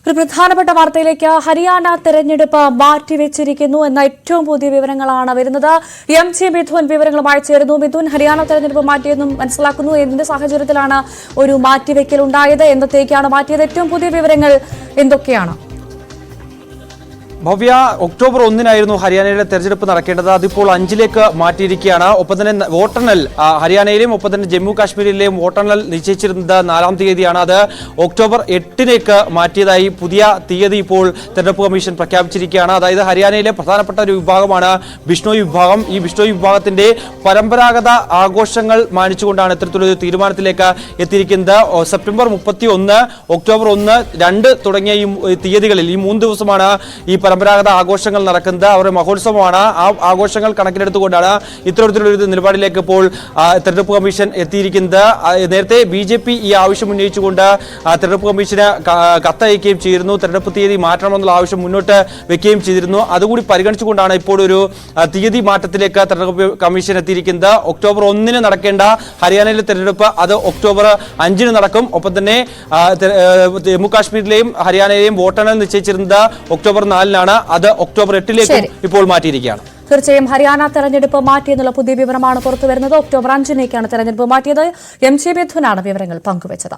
Speaker 1: ഒരു പ്രധാനപ്പെട്ട വാർത്തയിലേക്ക്. ഹരിയാന തെരഞ്ഞെടുപ്പ് മാറ്റിവെച്ചിരിക്കുന്നു എന്ന ഏറ്റവും പുതിയ വിവരങ്ങളാണ് വരുന്നത്. MC മിഥുൻ വിവരങ്ങളുമായി ചേരുന്നു. മിഥുൻ, ഹരിയാന തെരഞ്ഞെടുപ്പ് മാറ്റിയെന്നും മനസ്സിലാക്കുന്നു. എന്ത് സാഹചര്യത്തിലാണ് ഒരു മാറ്റിവെക്കൽ ഉണ്ടായത്? എന്നത്തേക്കാണ് മാറ്റിയത്? ഏറ്റവും പുതിയ വിവരങ്ങൾ എന്തൊക്കെയാണ്?
Speaker 17: ഭവ്യ, ഒക്ടോബർ 1 ഹരിയാനയിലെ തെരഞ്ഞെടുപ്പ് നടക്കേണ്ടത്. അതിപ്പോൾ 5 മാറ്റിയിരിക്കുകയാണ്. ഒപ്പം തന്നെ വോട്ടെണ്ണൽ ഹരിയാനയിലെയും ഒപ്പം തന്നെ ജമ്മു കാശ്മീരിലെയും വോട്ടെണ്ണൽ നിശ്ചയിച്ചിരുന്നത് 4 തീയതിയാണ്. അത് ഒക്ടോബർ 8 മാറ്റിയതായി പുതിയ തീയതി ഇപ്പോൾ തെരഞ്ഞെടുപ്പ് കമ്മീഷൻ പ്രഖ്യാപിച്ചിരിക്കുകയാണ്. അതായത് ഹരിയാനയിലെ പ്രധാനപ്പെട്ട ഒരു വിഭാഗമാണ് ബിഷ്ണോയി വിഭാഗം. ഈ ബിഷ്ണോയി വിഭാഗത്തിന്റെ പരമ്പരാഗത ആഘോഷങ്ങൾ മാനിച്ചുകൊണ്ടാണ് ഇത്തരത്തിലൊരു തീരുമാനത്തിലേക്ക് എത്തിയിരിക്കുന്നത്. സെപ്റ്റംബർ 31, ഒക്ടോബർ 1, 2 തുടങ്ങിയ ഈ തീയതികളിൽ ഈ 3 ദിവസമാണ് ഈ പരമ്പരാഗത ആഘോഷങ്ങൾ നടക്കുന്നത്. അവരുടെ മഹോത്സവമാണ്. ആ ആഘോഷങ്ങൾ കണക്കിലെടുത്തുകൊണ്ടാണ് ഇത്തരത്തിലൊരു നിലപാടിലേക്ക് ഇപ്പോൾ തെരഞ്ഞെടുപ്പ് കമ്മീഷൻ എത്തിയിരിക്കുന്നത്. നേരത്തെ BJP ഈ ആവശ്യം ഉന്നയിച്ചുകൊണ്ട് തെരഞ്ഞെടുപ്പ് കമ്മീഷന് കത്തയക്കുകയും ചെയ്തിരുന്നു. തെരഞ്ഞെടുപ്പ് തീയതി മാറ്റണമെന്നുള്ള ആവശ്യം മുന്നോട്ട് വെക്കുകയും ചെയ്തിരുന്നു. അതുകൂടി പരിഗണിച്ചുകൊണ്ടാണ് ഇപ്പോൾ ഒരു തീയതി മാറ്റത്തിലേക്ക് തെരഞ്ഞെടുപ്പ് കമ്മീഷൻ എത്തിയിരിക്കുന്നത്. ഒക്ടോബർ 1 നടക്കേണ്ട ഹരിയാനയിലെ തെരഞ്ഞെടുപ്പ് അത് ഒക്ടോബർ 5 നടക്കും. ഒപ്പം തന്നെ ജമ്മു കാശ്മീരിലെയും ഹരിയാനയിലെയും വോട്ടെണ്ണൽ നിശ്ചയിച്ചിരുന്നത് ഒക്ടോബർ 4 അത് ഒക്ടോബർ 8 ഇപ്പോൾ മാറ്റിയിരിക്കുകയാണ്.
Speaker 1: തീർച്ചയായും ഹരിയാന തെരഞ്ഞെടുപ്പ് മാറ്റിയെന്നുള്ള പുതിയ വിവരമാണ് പുറത്തുവരുന്നത്. ഒക്ടോബർ 5-ലേക്കാണ് തെരഞ്ഞെടുപ്പ് മാറ്റിയത്. MJ മിഥുനാണ് വിവരങ്ങൾ പങ്കുവച്ചത്.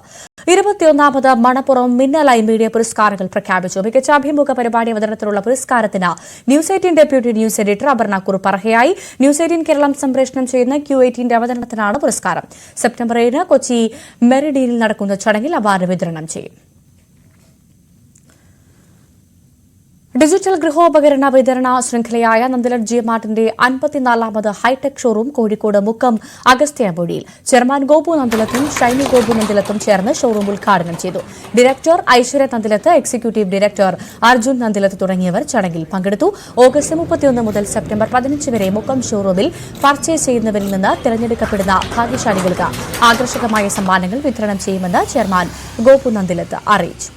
Speaker 1: 21ാമത് മണപ്പുറം മിന്നലായി മീഡിയ പുരസ്കാരങ്ങൾ പ്രഖ്യാപിച്ചു. മികച്ച അഭിമുഖ പരിപാടി അവതരണത്തിനുള്ള പുരസ്കാരത്തിന് news 18 deputy news editor Aparna Kurup അർഹയായി. ന്യൂസ് 18 കേരളം സംപ്രേഷണം ചെയ്യുന്ന Q18 അവതരണത്തിനാണ് പുരസ്കാരം. സെപ്റ്റംബർ 7 കൊച്ചി മെറിഡിയനിൽ നടക്കുന്ന ചടങ്ങിൽ അവാർഡ് വിതരണം ചെയ്യും. ഡിജിറ്റൽ ഗൃഹോപകരണ വിതരണ ശൃംഖലയായ നന്ദിലത്ത് ജിമാർട്ടിന്റെ 54ാമത് ഹൈടെക് ഷോറൂം കോഴിക്കോട് മുക്കം അഗസ്ത്യാമ്പൊടിയിൽ ചെയർമാൻ ഗോപു നന്ദിലത്തും ഷൈനി ഗോപു നന്ദിലത്തും ചേർന്ന് ഷോറൂം ഉദ്ഘാടനം ചെയ്തു. Director Aishwarya Nandilath, executive director Arjun Nandilath തുടങ്ങിയവർ ചടങ്ങിൽ പങ്കെടുത്തു. ഓഗസ്റ്റ് 31 മുതൽ സെപ്റ്റംബർ 15 വരെ മുക്കം ഷോറൂമിൽ പർച്ചേസ് ചെയ്യുന്നവരിൽ നിന്ന് തിരഞ്ഞെടുക്കപ്പെടുന്ന ഭാഗ്യശാലികൾക്ക് ആകർഷകമായ സമ്മാനങ്ങൾ വിതരണം ചെയ്യുമെന്ന് ചെയർമാൻ ഗോപു നന്ദിലത്ത് അറിയിച്ചു.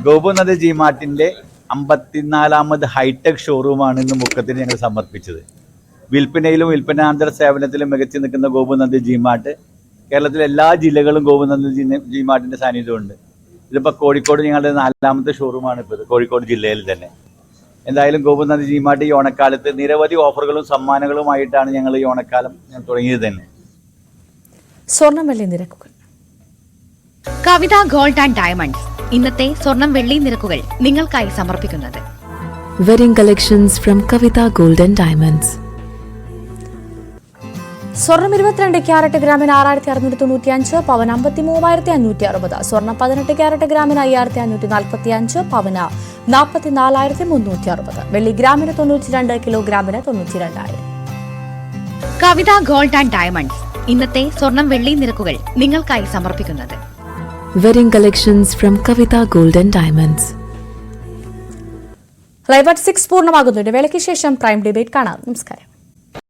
Speaker 18: ഗോപുനന്ദ ജിമാർട്ടിന്റെ 54ാമത് ഹൈടെക് ഷോറൂമാണ് ഇന്ന് മുക്കത്തിന് ഞങ്ങൾ സമർപ്പിച്ചത്. വിൽപ്പനയിലും വിൽപ്പനാന്തര സേവനത്തിലും മികച്ചു നിൽക്കുന്ന ഗോപുനന്ദ ജിമാർട്ട് കേരളത്തിലെ എല്ലാ ജില്ലകളും ഗോപുനന്ദ ജിമാർട്ടിന്റെ സാന്നിധ്യമുണ്ട്. ഇതിപ്പോൾ കോഴിക്കോട് ഞങ്ങളുടെ 4ാമത്തെ ഷോറൂമാണ് ഇപ്പോൾ കോഴിക്കോട് ജില്ലയിൽ തന്നെ. എന്തായാലും ഗോപുനന്ദ ജിമാർട്ട് ഈ ഓണക്കാലത്ത് നിരവധി ഓഫറുകളും സമ്മാനങ്ങളുമായിട്ടാണ് ഞങ്ങൾ ഈ ഓണക്കാലം തുടങ്ങിയത് തന്നെ.
Speaker 1: സ്വർണ്ണമെള്ളി നിരക്കുകൾ.
Speaker 15: കവിത ഗോൾഡ് ആൻഡ് ഡയമണ്ട്സ് ഇന്നത്തെ സ്വർണം വെള്ളി നിരക്കുകൾ നിങ്ങൾക്കായി സമർപ്പിക്കുന്നത്
Speaker 19: wedding collections from Kavitha gold and diamonds.
Speaker 1: സ്വർണം 22 ക്യാരറ്റ് ഗ്രാമിന് 6695, പവന് 53,560. സ്വർണം 18 ക്യാരറ്റ് ഗ്രാമിന് 5545, പവന് 44,360. വെള്ളി ഗ്രാമിന് 92, കിലോഗ്രാമിന് 92,000.
Speaker 15: കവിത ഗോൾഡ് ആൻഡ് ഡയമണ്ട്സ് ഇന്നത്തെ സ്വർണം വെള്ളി നിരക്കുകൾ നിങ്ങൾക്കായി സമർപ്പിക്കുന്നത്
Speaker 19: wedding collections from Kavitha gold and diamonds.
Speaker 1: Live at 6 പൂർണ്ണമാകുന്നു. വേളയ്ക്ക് ശേഷം പ്രൈം ഡിബേറ്റ് കാണാം. നമസ്കാരം.